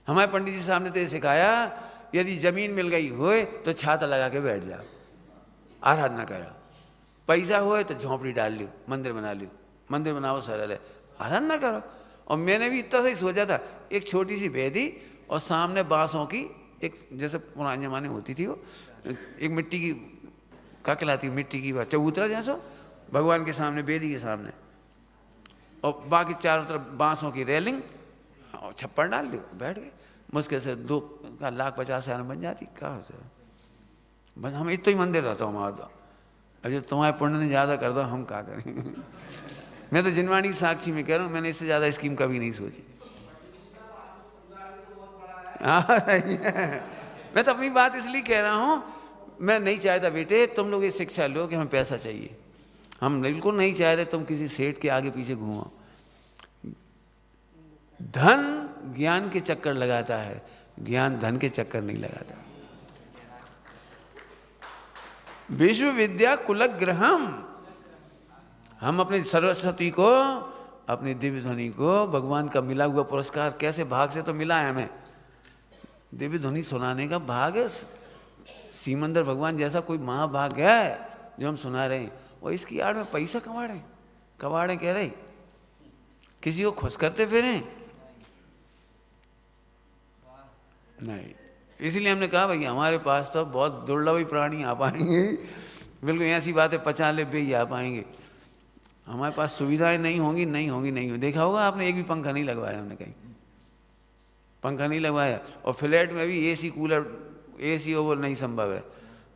हमारे पंडित जी साहब ने तो ये सिखाया, यदि जमीन मिल गई होए तो छाता लगा के बैठ जाओ, आराधना करो। पैसा हो तो झोंपड़ी डाल लियो, मंदिर बना लियो, मंदिर बनाओ सरल है, आराधना करो। और मैंने भी इतना सही सोचा था, एक छोटी सी वेदी और सामने बांसों की एक, जैसे पुराने जमाने होती थी वो, एक मिट्टी की क्या कहलाती, मिट्टी की बात चबूतरा जैसा, भगवान के सामने, वेदी के सामने, और बाकी चारों तरफ बांसों की रेलिंग और छप्पर डाल लियो, बैठ गए। मुश्किल से 2,50,000 बन जाती, क्या होता है बस। हम इतना ही मंदिर रहता हूँ हमारा। अरे तुम्हारे पुण्य ने ज़्यादा कर दो, हम क्या करेंगे। मैं तो जिनवाणी की साक्षी में कह रहा हूँ, मैंने इससे ज़्यादा स्कीम कभी नहीं सोची। मैं तो अपनी बात इसलिए कह रहा हूँ, मैं नहीं चाहता बेटे तुम लोग ये शिक्षा लो कि हमें पैसा चाहिए। हम बिल्कुल नहीं चाह रहे तुम किसी सेठ के आगे पीछे घूमो। धन ज्ञान के चक्कर लगाता है, ज्ञान धन के चक्कर नहीं लगाता। विश्वविद्या कुलग्रहम, हम अपनी सरस्वती को, अपनी दिव्य ध्वनि को, भगवान का मिला हुआ पुरस्कार, कैसे भाग से तो मिला है हमें, दिव्य ध्वनि सुनाने का भाग। सीमंदर भगवान जैसा कोई महाभाग है जो हम सुना रहे हैं, और इसकी आड़ में पैसा कमाड़े कह रहे, किसी को खुश करते फिरें नहीं। इसलिए हमने कहा भाई हमारे पास तो बहुत दुर्लभ ही प्राणी आ पाएंगे, बिल्कुल ऐसी बात है 50 ले ही आ पाएंगे। हमारे पास सुविधाएं नहीं होंगी। देखा होगा आपने, एक भी पंखा नहीं लगवाया हमने, कहीं पंखा नहीं लगवाया। और फ्लैट में भी एसी कूलर, एसी ओवर नहीं संभव है।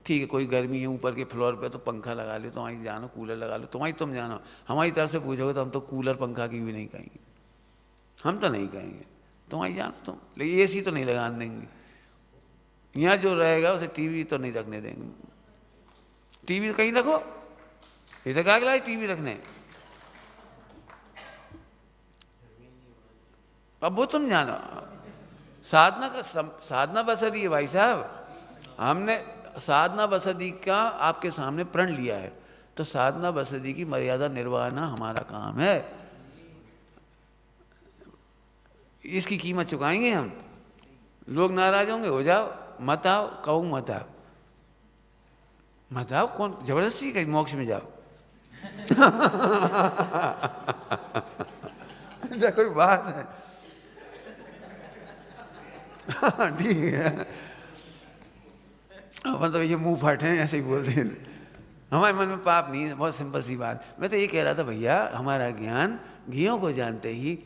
ठीक है, कोई गर्मी है ऊपर के फ्लोर पे तो पंखा लगा लो, तुम्हारी जानो, कूलर लगा लो, तुम जानो। हमारी तरफ से पूछोगे तो हम तो कूलर पंखा की भी नहीं कहेंगे, हम तो नहीं कहेंगे, तुम्हारी जानो तुम। लेकिन एसी तो नहीं लगाने देंगे। यहाँ जो रहेगा उसे टीवी तो नहीं रखने देंगे। टीवी कहीं रखो, इसे क्या गया टीवी रखने, अब वो तुम जानो। साधना बसदी है भाई साहब, हमने साधना बसदी का आपके सामने प्रण लिया है, तो साधना बसदी की मर्यादा निर्वाहना हमारा काम है। इसकी कीमत चुकाएंगे हम। लोग नाराज होंगे, हो जाओ, मत आओ, कहूँ मत आओ, कौन जबरदस्ती कहीं मोक्ष में जाओ। क्या कोई बात है। ठीक है, अपन तो ये मुंह फट हैं, ऐसे ही बोलते हैं। हमारे मन में पाप नहीं है, बहुत सिंपल सी बात। मैं तो ये कह रहा था भैया, हमारा ज्ञान घियों को जानते ही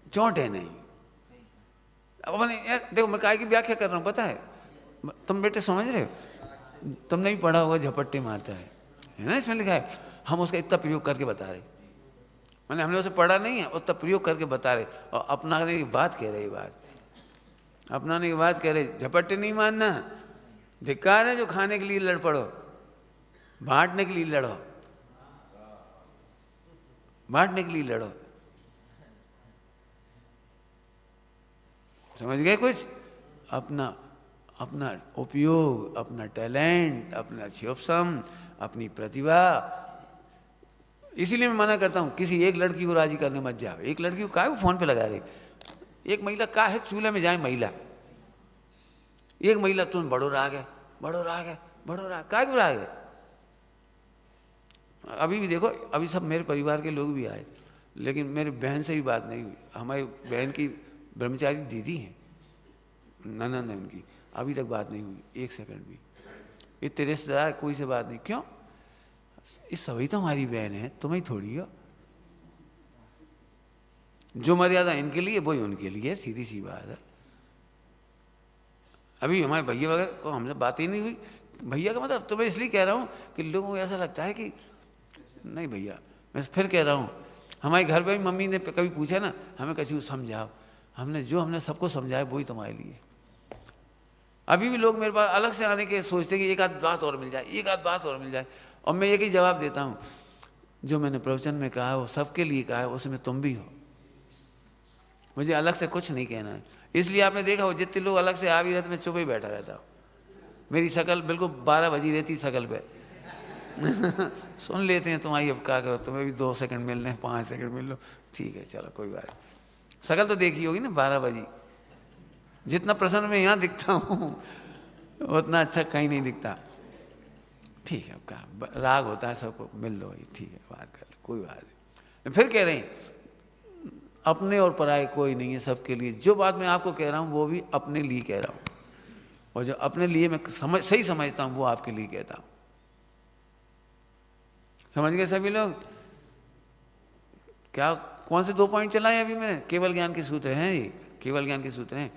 चोंटे नहीं। अब अपने देखो, मैं काय की व्याख्या कर रहा हूँ पता है, तुम बेटे समझ रहे हो, तुमने भी पढ़ा होगा झपट्टे मारता है ना, इसमें लिखा है। हम उसका इतना प्रयोग करके बता रहे, मैंने हमने उसे पढ़ा नहीं है, उसका प्रयोग करके बता रहे, और अपनाने की बात कह रहे, अपनाने की बात कह रहे। झपट्टे नहीं मारना, धिक्कार है जो खाने के लिए लड़ पड़ो, बांटने के लिए लड़ो, बांटने के लिए लड़ो। समझ गए कुछ? अपना उपयोग, अपना टैलेंट, अपना क्षोभसम, अपनी प्रतिभा। इसीलिए मैं मना करता हूँ, किसी एक लड़की को राजी करने मत जाओ। एक लड़की को काहे फोन पे लगा रही, एक महिला का है चूल्हे में जाए महिला, एक महिला तुम बड़ो राग है काय को राग है। अभी भी देखो, अभी सब मेरे परिवार के लोग भी आए, लेकिन मेरी बहन से भी बात नहीं हुई। हमारी बहन की ब्रह्मचारी दीदी हैं, ननद है उनकी, अभी तक बात नहीं हुई एक सेकंड भी। इतने रिश्तेदार कोई से बात नहीं, क्यों? इस सभी तो हमारी बहन है, तुम्हें थोड़ी हो। जो मर्यादा इनके लिए वही उनके लिए, सीधी सी बात है। अभी हमारे भैया वगैरह को हमसे बात ही नहीं हुई। भैया का मतलब तो मैं इसलिए कह रहा हूँ कि लोगों को ऐसा लगता है कि नहीं भैया, मैं फिर कह रहा हूँ, हमारे घर पे भी मम्मी ने कभी पूछा ना, हमें किसी को समझाओ, हमने सबको समझाया वही तुम्हारे लिए। अभी भी लोग मेरे पास अलग से आने के सोचते हैं कि एक आध बात और मिल जाए, और मैं एक ही जवाब देता हूँ, जो मैंने प्रवचन में कहा वो सबके लिए कहा है, उसमें तुम भी हो। मुझे अलग से कुछ नहीं कहना है। इसलिए आपने देखा हो, जितने लोग अलग से आ भी रहते, मैं चुप ही बैठा रहता हूँ। मेरी शकल बिल्कुल 12 बजी रहती शकल पे। सुन लेते हैं तुम्हारी, अब क्या करो, तुम्हें भी 2 सेकंड मिल रहे हैं, 5 सेकंड मिल लो, ठीक है चलो कोई बात। शकल तो देखी होगी ना 12 बजी। जितना प्रसन्न में यहाँ दिखता हूँ उतना अच्छा कहीं नहीं दिखता। ठीक है, अब कहा राग होता है सबको, मिल लो भाई, ठीक है, बात कर लो, कोई बात नहीं। फिर कह रहे हैं अपने और पराये कोई नहीं है, सबके लिए। जो बात मैं आपको कह रहा हूँ वो भी अपने लिए कह रहा हूँ, और जो अपने लिए मैं सही समझता हूँ वो आपके लिए कहता हूँ। समझ गए सभी लोग? क्या कौन से 2 पॉइंट चलाए अभी मैंने? केवल ज्ञान के सूत्र हैं ये, केवल ज्ञान के सूत्र हैं।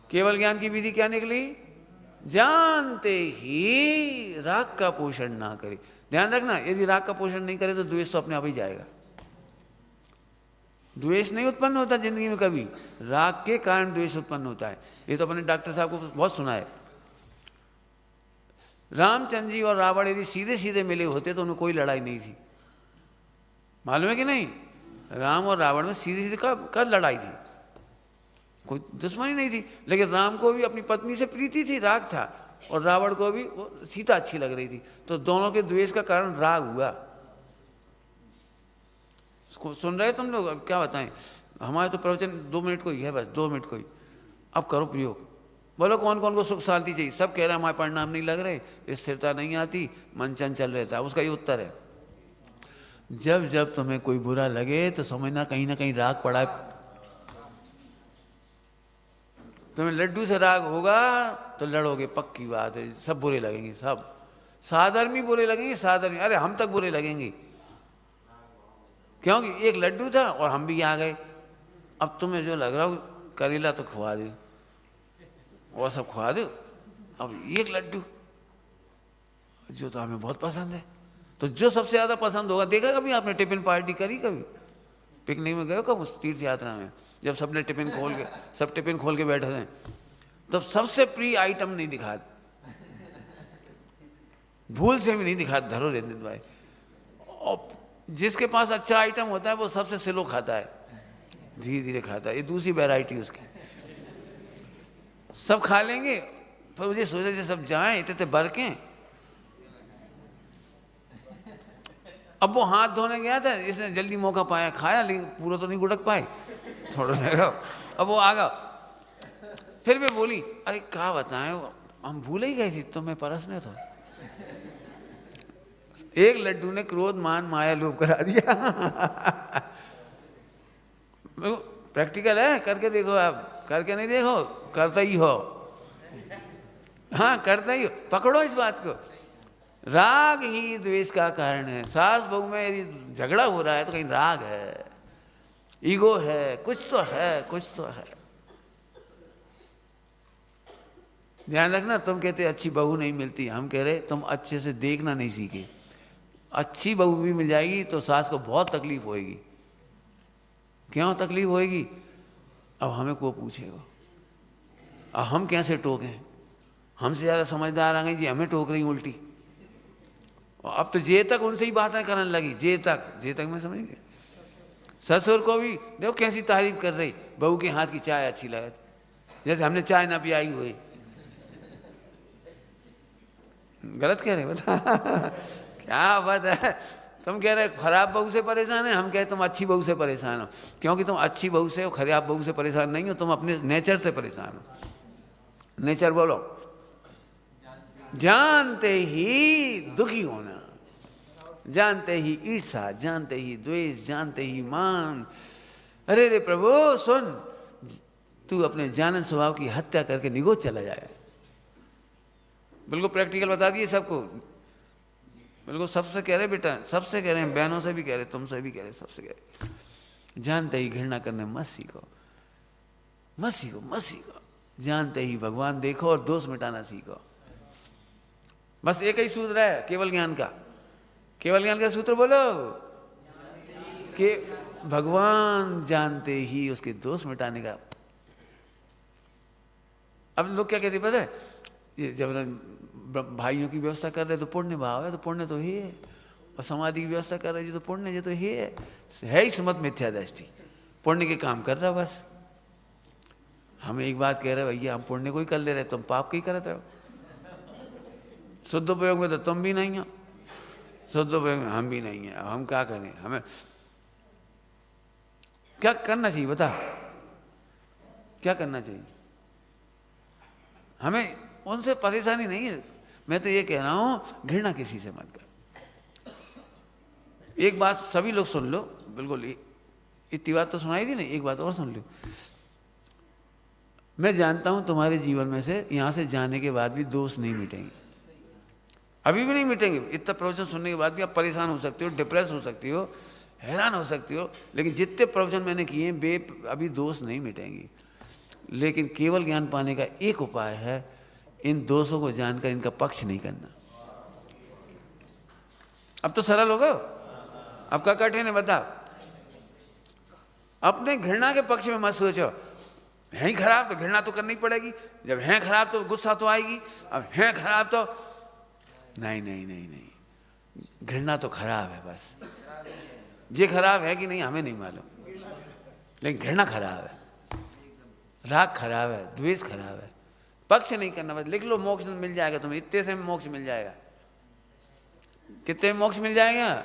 केवल ज्ञान की विधि क्या निकली? जानते ही राग का पोषण ना करे। ध्यान रखना, यदि राग का पोषण नहीं करे तो द्वेष तो अपने आप ही जाएगा। द्वेष नहीं उत्पन्न होता जिंदगी में कभी, राग के कारण द्वेष उत्पन्न होता है। ये तो अपने डॉक्टर साहब को बहुत सुना है। रामचंद्र जी और रावण यदि सीधे सीधे मिले होते तो उनमें कोई लड़ाई नहीं थी, मालूम है कि नहीं? राम और रावण में सीधे सीधे कब लड़ाई थी? कोई दुश्मनी नहीं थी। लेकिन राम को भी अपनी पत्नी से प्रीति थी, राग था, और रावण को भी सीता अच्छी लग रही थी, तो दोनों के द्वेष का कारण राग हुआ। सुन रहे तुम लोग? अब क्या बताएं, हमारे तो प्रवचन 2 मिनट को ही है, बस 2 मिनट को ही। अब करो प्रयोग, बोलो कौन कौन को सुख शांति चाहिए? सब कह रहे हैं हमारे परिणाम नहीं लग रहे, स्थिरता नहीं आती, मन चंचल रहता है। उसका ये उत्तर है, जब जब तुम्हें कोई बुरा लगे तो समझना कहीं ना कहीं राग पड़ा है। तुम्हें लड्डू से राग होगा तो लड़ोगे, पक्की बात है, सब बुरे लगेंगे, सब साधर्मी बुरे लगेंगे, साधर्मी, अरे हम तक बुरे लगेंगे, क्योंकि एक लड्डू था और हम भी आ गए। अब तुम्हें जो लग रहा हो करेला तो खुआ दो और सब खुआ दो, अब एक लड्डू जो तो हमें बहुत पसंद है, तो जो सबसे ज़्यादा पसंद होगा, देखा कभी आपने टिफिन पार्टी करी? कभी पिकनिक में गए कब उस तीर्थ यात्रा में, जब सबने टिफिन खोल के, सब टिफिन खोल के बैठे थे, तब सबसे प्रिय आइटम नहीं दिखा, भूल से भी नहीं दिखा, धरो रंजित भाई। और जिसके पास अच्छा आइटम होता है वो सबसे स्लो खाता है, धीरे धीरे खाता है, ये दूसरी वैरायटी उसकी। सब खा लेंगे, पर मुझे सोचा जैसे सब जाएं, इतने बरके। अब वो हाथ धोने गया था, इसने जल्दी मौका पाया, खाया, लेकिन पूरा तो नहीं गुड़क पाए, थोड़ा रहेगा। अब वो आ गया, फिर भी बोली, अरे क्या बताएं, हम भूल ही गए थे, तुम्हें परसने तो। एक लड्डू ने क्रोध मान माया लोभ करा दिया। प्रैक्टिकल है, करके देखो आप, करके नहीं देखो, करता ही हो, हाँ करता ही हो। पकड़ो इस बात को, राग ही द्वेष का कारण है। सास बहू में यदि झगड़ा हो रहा है तो कहीं राग है, ईगो है, कुछ तो है, कुछ तो है। ध्यान रखना, तुम कहते अच्छी बहू नहीं मिलती, हम कह रहे तुम अच्छे से देखना नहीं सीखे। अच्छी बहू भी मिल जाएगी तो सास को बहुत तकलीफ होएगी। क्यों तकलीफ होएगी? अब हमें को पूछेगा, अब हम कैसे टोकें? हमसे ज़्यादा समझदार आ गई जी, हमें टोक रही उल्टी। अब तो जे तक उनसे ही बातें करने लगी, जे तक मैं समझ गया। ससुर को भी देखो कैसी तारीफ कर रही, बहू के हाथ की चाय अच्छी लगे, जैसे हमने चाय ना पियाई हुई। गलत कह रहे बता। क्या बात है, तुम कह रहे खराब बहू से परेशान है, हम कह तुम अच्छी बहू से परेशान हो, क्योंकि तुम अच्छी बहू से और खराब बहू से परेशान नहीं हो, तुम अपने नेचर से परेशान हो। नेचर बोलो, जानते ही दुखी होना, जानते ही ईर्षा, जानते ही द्वेष, जानते ही मान। अरे रे प्रभु सुन, तू अपने जानन स्वभाव की हत्या करके निगोच चला जाए। बिल्कुल प्रैक्टिकल बता दिए सबको, बिल्कुल सबसे कह रहे बेटा, सबसे कह रहे हैं, बहनों से भी कह रहे, तुमसे भी कह रहे, सबसे कह रहे। जानते ही घृणा करने मत सीखो, मत सीखो, मत सीखो। जानते ही भगवान देखो और दोष मिटाना सीखो। बस एक ही सूत्र है केवल ज्ञान का। केवल ज्ञान का सूत्र बोलो कि भगवान जानते ही उसके दोष मिटाने का। अब लोग क्या कहते पता है, ये जब भाइयों की व्यवस्था कर रहे तो पुण्य भाव है, तो पुण्य तो ही है, और समाधि की व्यवस्था कर रहे तो पुण्य जो तो ही है ही सुमत मिथ्या दृष्टि, पुण्य के काम कर रहा बस। हम एक बात कह रहे भैया, हम पुण्य को ही कर ले रहे, तुम पाप के ही करते हो। शुद्ध उपयोग में तो तुम भी नहीं हो, शुद्ध उपयोग में हम भी नहीं है। अब हम क्या करें, हमें क्या करना चाहिए बता, क्या करना चाहिए? हमें उनसे परेशानी नहीं है, मैं तो ये कह रहा हूं घृणा किसी से मत कर। एक बात सभी लोग सुन लो, बिल्कुल इतनी बात तो सुनाई थी नहीं, एक बात और सुन लो। मैं जानता हूं तुम्हारे जीवन में से यहां से जाने के बाद भी दोष नहीं मिटेंगे, अभी भी नहीं मिटेंगे। इतना प्रवचन सुनने के बाद भी आप परेशान हो सकते हो, डिप्रेस हो सकती हो, हैरान हो सकती हो, लेकिन जितने प्रवचन मैंने किए अभी दोष नहीं मिटेंगे। लेकिन केवल ज्ञान पाने का एक उपाय है, इन दोषों को जानकर इनका पक्ष नहीं करना। अब तो सरल हो गए, अब क्या कठिन है बता। अपने घृणा के पक्ष में मत सोचो, है ही खराब तो घृणा तो करनी पड़ेगी, जब है खराब तो गुस्सा तो आएगी, अब है खराब तो नहीं नहीं नहीं नहीं, घृणा तो खराब है, बस ये खराब है कि नहीं हमें नहीं मालूम, लेकिन घृणा खराब है, राग खराब है, द्वेष खराब है। पक्ष नहीं करना, बस लिख लो मोक्ष मिल जाएगा तुम्हें, इतने से मोक्ष मिल जाएगा। कितने मोक्ष मिल जाएगा?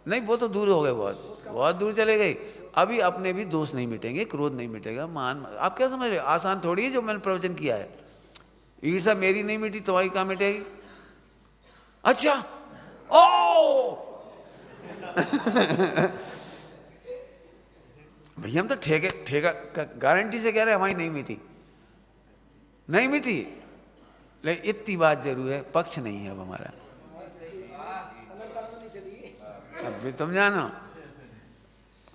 नहीं वो तो दूर हो गए, बहुत बहुत दूर चले गए। अभी अपने भी दोष नहीं मिटेंगे, क्रोध नहीं मिटेगा, मान, आप क्या समझ रहे हो? आसान थोड़ी है जो मैंने प्रवचन किया है। ईर्षा मेरी नहीं मिटी, तुम्हारी कहाँ मिटेगी? अच्छा ओ भैया हम तो ठेका गारंटी से कह रहे हैं हमारी नहीं मिटी, नहीं मिटी, लेकिन इतनी बात जरूर है, पक्ष नहीं है अब हमारा। अब भी तुम जानो,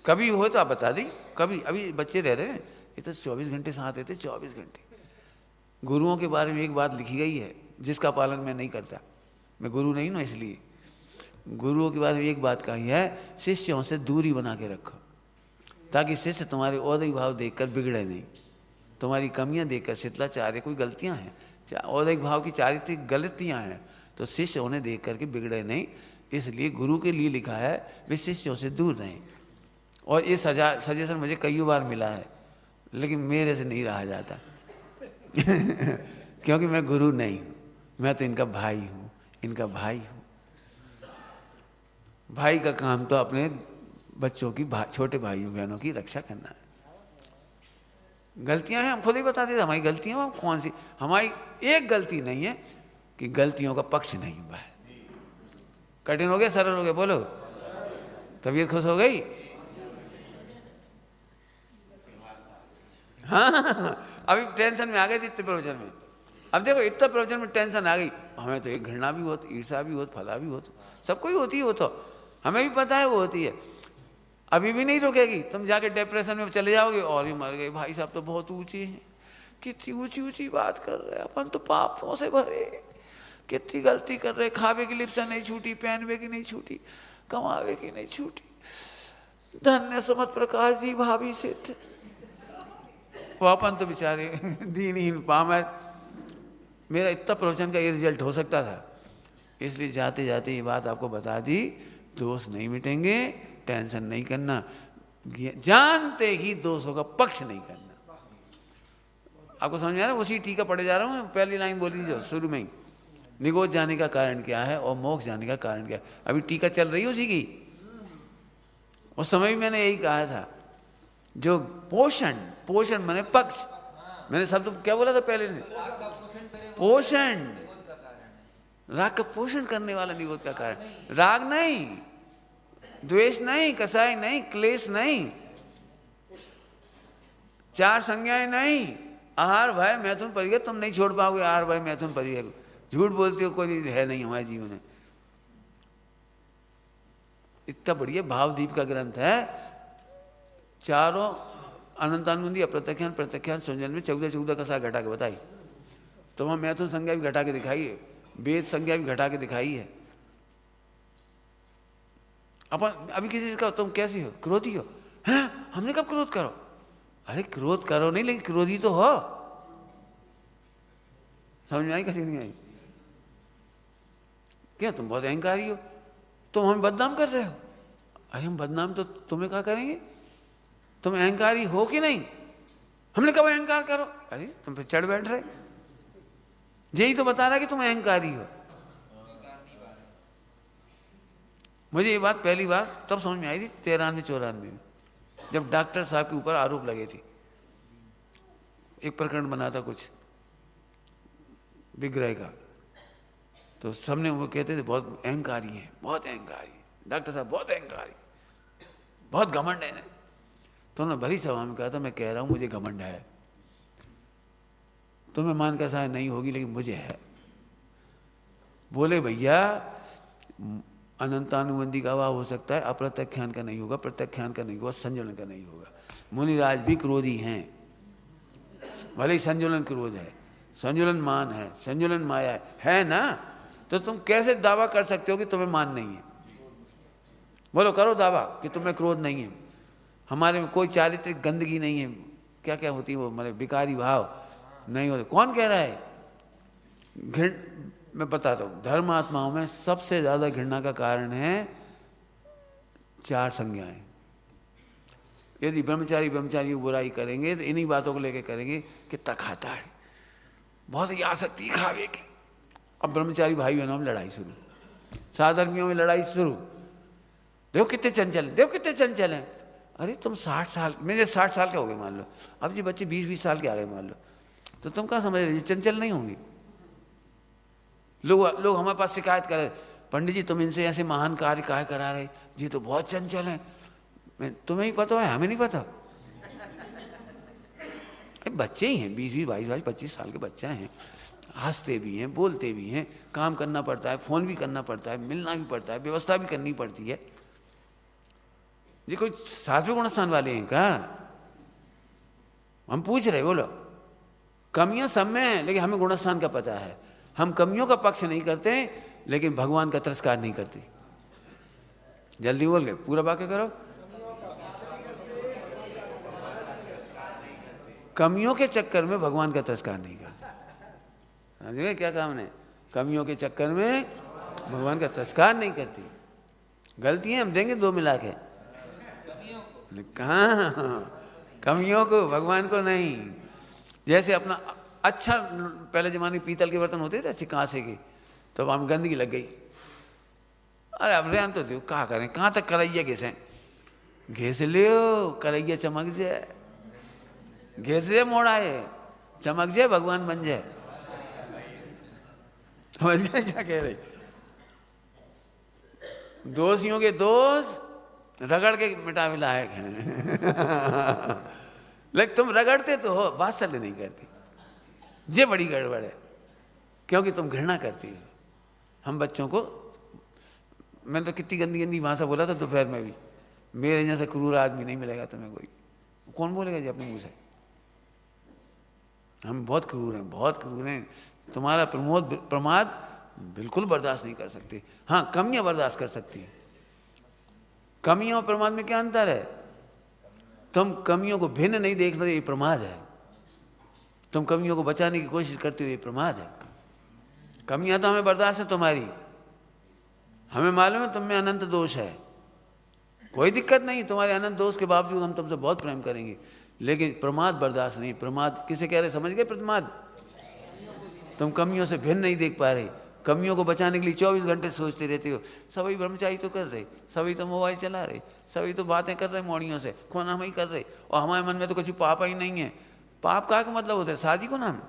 कभी हो तो आप बता दी, कभी अभी बच्चे रह रहे हैं, ये तो 24 घंटे साथ रहते, 24 घंटे। गुरुओं के बारे में एक बात लिखी गई है जिसका पालन मैं नहीं करता, मैं गुरु नहीं हूँ, इसलिए गुरुओं के बारे में एक बात कही है, शिष्यों से दूरी बना के रखो, ताकि शिष्य तुम्हारे औदैहिक भाव देखकर बिगड़े नहीं, तुम्हारी कमियां देखकर शिथिलाचार्य कोई गलतियां हैं, औदैहिक भाव की चारित्रिक गलतियां हैं, तो शिष्य उन्हें देख करके बिगड़े नहीं। इसलिए गुरु के लिए लिखा है वे शिष्यों से दूर रहें। और ये सजेशन मुझे कई बार मिला है, लेकिन मेरे से नहीं रहा जाता क्योंकि मैं गुरु नहीं हूँ, मैं तो इनका भाई हूँ, इनका भाई हूँ। भाई का काम तो अपने बच्चों की, छोटे भाइयों बहनों की रक्षा करना है। गलतियां हैं, हम खुद ही बताते थे हमारी गलतियां, कौन सी हमारी एक गलती नहीं है कि गलतियों का पक्ष नहीं। बस कठिन हो गया, सरल हो गया, बोलो, तबीयत खुश हो गई? हाँ अभी टेंशन में आ गए थे इतने प्रवचन में। अब देखो इतना प्रवचन में टेंशन आ गई, हमें तो एक घृणा भी होती, ईर्षा भी होती, फला भी होती, सबको ही होती है, वो तो हमें भी पता है वो होती है। अभी भी नहीं रुकेगी, तुम जाके डिप्रेशन में चले जाओगे और ही मर गए। भाई साहब तो बहुत ऊंचे हैं, कितनी ऊंची ऊंची बात कर रहे हैं, अपन तो पापों से भरे, कितनी गलती कर रहे, खावे की लिप्सा नहीं छूटी, पहनवे की नहीं छूटी, कमावे की नहीं छूटी, धन्य सुमत प्रकाश जी भाभी सिद्ध, वो अपन तो बेचारे दीनहीन पामर। मेरा इतना प्रवचन का ये रिजल्ट हो सकता था, इसलिए जाते जाते ये बात आपको बता दी, दोष नहीं मिटेंगे, टेंशन नहीं करना, जानते ही दोषों का पक्ष नहीं करना। आपको समझ में आ रहा है? उसी टीका पढ़े जा रहा हूँ, पहली लाइन बोली जो शुरू में ही, निगोद जाने का कारण क्या है और मोक्ष जाने का कारण क्या है। अभी टीका चल रही है उसी की, उस समय भी मैंने यही कहा था, जो पोषण, पोषण माने पक्ष, मैंने शब्द क्या बोला था पहले ने, पोषण, राग का पोषण करने वाला निगोद का कारण, राग नहीं, द्वेष नहीं, कसाई नहीं, क्लेश नहीं, चार संज्ञाएं नहीं, आहार भय मैथुन परिग्रह, तुम नहीं छोड़ पाओगे आहार भय मैथुन परिग्रह। झूठ बोलते हो, कोई है नहीं हमारे जीवन में। इतना बढ़िया भावदीप का ग्रंथ है, चारों अनंतानुबंधी, अप्रत्यक्षान, प्रत्यक्षान, संजन में 14 का साथ घटा के बताई। तो वहां मैथुन संज्ञा भी घटा के दिखाई है, वेद संज्ञा भी घटा के दिखाई है। अपन अभी किसी से कहो तुम कैसी हो, क्रोधी हो, हैं? हमने कब क्रोध करो? अरे क्रोध करो नहीं, लेकिन क्रोधी तो हो। समझ में आई कैसी नहीं आई? क्या तुम बहुत अहंकारी हो, तुम हमें बदनाम कर रहे हो? अरे हम बदनाम तो तुम्हें क्या करेंगे, तुम अहंकारी हो कि नहीं? हमने कब अहंकार करो? अरे तुम पे चढ़ बैठ रहे, यही तो बता रहा है कि तुम अहंकारी हो। मुझे ये बात पहली बार तब समझ में आई थी 93-94 में, जब डॉक्टर साहब के ऊपर आरोप लगे थे, एक प्रकरण बना था कुछ, विग्रह का। तो सबने वो कहते थे बहुत अहंकारी है, बहुत अहंकारी, डॉक्टर साहब बहुत अहंकारी, बहुत घमंड है। तो उन्होंने भरी सभा में कहा था मैं कह रहा हूँ मुझे घमंड है, तुम्हें मान का शायद नहीं होगी लेकिन मुझे है। बोले भैया अनंतानुबंधी का अभाव हो सकता है, अप्रत्यक्षान का नहीं होगा, प्रत्यक्षान का नहीं होगा, संजुलन का नहीं होगा। मुनिराज भी क्रोधी हैं, भले ही संजुलन क्रोध है, संजुलन मान है, संजुलन माया है ना। तो तुम कैसे दावा कर सकते हो कि तुम्हें मान नहीं है? बोलो करो दावा कि तुम्हें क्रोध नहीं है, हमारे में कोई चारित्रिक गंदगी नहीं है, क्या क्या होती है वो हमारे विकारी भाव नहीं होते। कौन कह रहा है? मैं बताता हूँ, धर्मात्माओं में सबसे ज्यादा घृणा का कारण है 4 संज्ञाएं। यदि ब्रह्मचारी बुराई करेंगे तो इन्हीं बातों को लेकर करेंगे, कितना खाता है, बहुत ही आसक्ति खावे की। अब ब्रह्मचारी भाई बहनों में लड़ाई शुरू, साधर्मियों में लड़ाई शुरू, देखो कितने चंचल, देखो कितने चंचल हैं। अरे तुम 60 साल, मेरे 60 साल के हो गए मान लो, अब ये बच्चे 20-20 साल के आ गए मान लो, तो तुम क्या समझ रहे, चंचल नहीं होंगे? लोग हमारे पास शिकायत करे, पंडित जी तुम इनसे ऐसे महान कार्य काहे करा रहे, ये तो बहुत चंचल हैं। तुम्हें ही पता है, हमें नहीं पता। बच्चे ही हैं, 20-20, 22-22, 25 साल के बच्चे हैं, हंसते भी हैं, बोलते भी हैं, काम करना पड़ता है, फोन भी करना पड़ता है, मिलना भी पड़ता है, व्यवस्था भी करनी पड़ती है। ये कोई 7वें गुणस्थान वाले हैं क्या? हम पूछ रहे, बोलो। कमियां सब में हैं लेकिन हमें गुणस्थान का पता है। हम कमियों का पक्ष नहीं करते लेकिन भगवान का तिरस्कार नहीं करते। जल्दी बोल गए, पूरा वाक्य करो। कमियों के चक्कर में भगवान का तिरस्कार नहीं करते। समझे क्या काम है? कमियों के चक्कर में भगवान का तिरस्कार नहीं करती। गलती है हम देंगे 2 मिला के, कहाँ कमियों को, भगवान को नहीं। जैसे अपना अच्छा, पहले जमाने पीतल के बर्तन होते थे अच्छे कांसे के, तो हम गंदगी लग गई, अरे अब रेन तो दो, कहाँ करें, कहाँ तक करैया घिसें, घिस लियो करैया चमक जाए, घिस ले मोड़ा है चमक जाए, भगवान बन जाए। समझ गए क्या कह रहे? दोषियों के दोष रगड़ के मिटावे लायक हैं। लेकिन तुम रगड़ते तो हो, वात्सल्य नहीं करती, ये बड़ी गड़बड़ है, क्योंकि तुम घृणा करती हो। हम बच्चों को, मैंने तो कितनी गंदी गंदी भाषा बोला था दोपहर में भी, मेरे जैसा क्रूर आदमी नहीं मिलेगा तुम्हें कोई। कौन बोलेगा जी अपने मुंह से? हम बहुत क्रूर हैं, बहुत क्रूर हैं। तुम्हारा प्रमाद बिल्कुल बर्दाश्त नहीं कर सकते। हाँ, कमियां बर्दाश्त कर सकती है। कमियों और प्रमाद में क्या अंतर है? तुम कमियों को भिन्न नहीं देख रहे, ये प्रमाद है। तुम कमियों को बचाने की कोशिश करते हो, ये प्रमाद है। कमियां तो हमें बर्दाश्त है तुम्हारी, हमें मालूम है तुम में अनंत दोष है, कोई दिक्कत नहीं, तुम्हारे अनंत दोष के बावजूद हम तुमसे बहुत प्रेम करेंगे, लेकिन प्रमाद बर्दाश्त नहीं। प्रमाद किसे कह रहे, समझ गए? प्रमाद, तुम कमियों से भिन्न नहीं देख पा रहे, कमियों को बचाने के लिए 24 घंटे सोचते रहते हो। सभी ब्रह्मचारी तो कर रहे, सभी तो मोबाइल चला रहे, सभी तो बातें कर रहे मोड़ियों से, कौन हम ही कर रहे, और हमारे मन में तो कुछ पाप ही नहीं है। पाप का क्या मतलब होता है? शादी को नाम,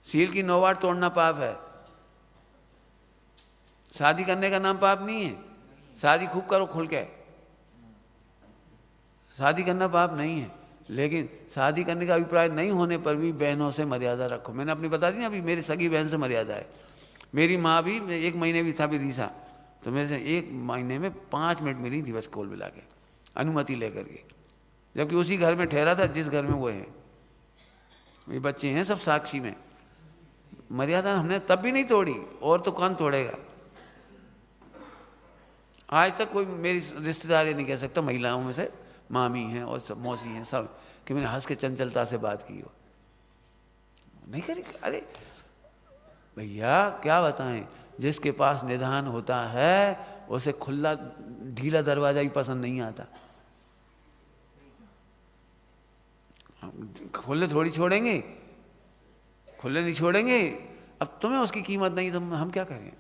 सील की 9 बार तोड़ना पाप है, शादी करने का नाम पाप नहीं है। शादी खूब करो खुल के, शादी करना पाप नहीं है, लेकिन शादी करने का अभिप्राय नहीं होने पर भी बहनों से मर्यादा रखो। मैंने अपनी बता दी ना, अभी मेरी सगी बहन से मर्यादा है। मेरी माँ भी 1 महीने भी था विदिशा, तो मेरे से 1 महीने में 5 मिनट मिली थी बस, कॉल मिला के, अनुमति लेकर के, जबकि उसी घर में ठहरा था जिस घर में वो है। ये बच्चे हैं सब साक्षी में। मर्यादा हमने तब भी नहीं तोड़ी, और तो कौन तोड़ेगा? आज तक कोई मेरी रिश्तेदार ये नहीं कह सकता, महिलाओं में से मामी हैं और सब मौसी हैं सब, कि मैंने हंस के चंचलता से बात की हो, नहीं करी। अरे भैया क्या बताएं, जिसके पास निधान होता है उसे खुला ढीला दरवाजा ही पसंद नहीं आता। खुले थोड़ी छोड़ेंगे, खुले नहीं छोड़ेंगे। अब तुम्हें उसकी कीमत नहीं तो हम क्या करें?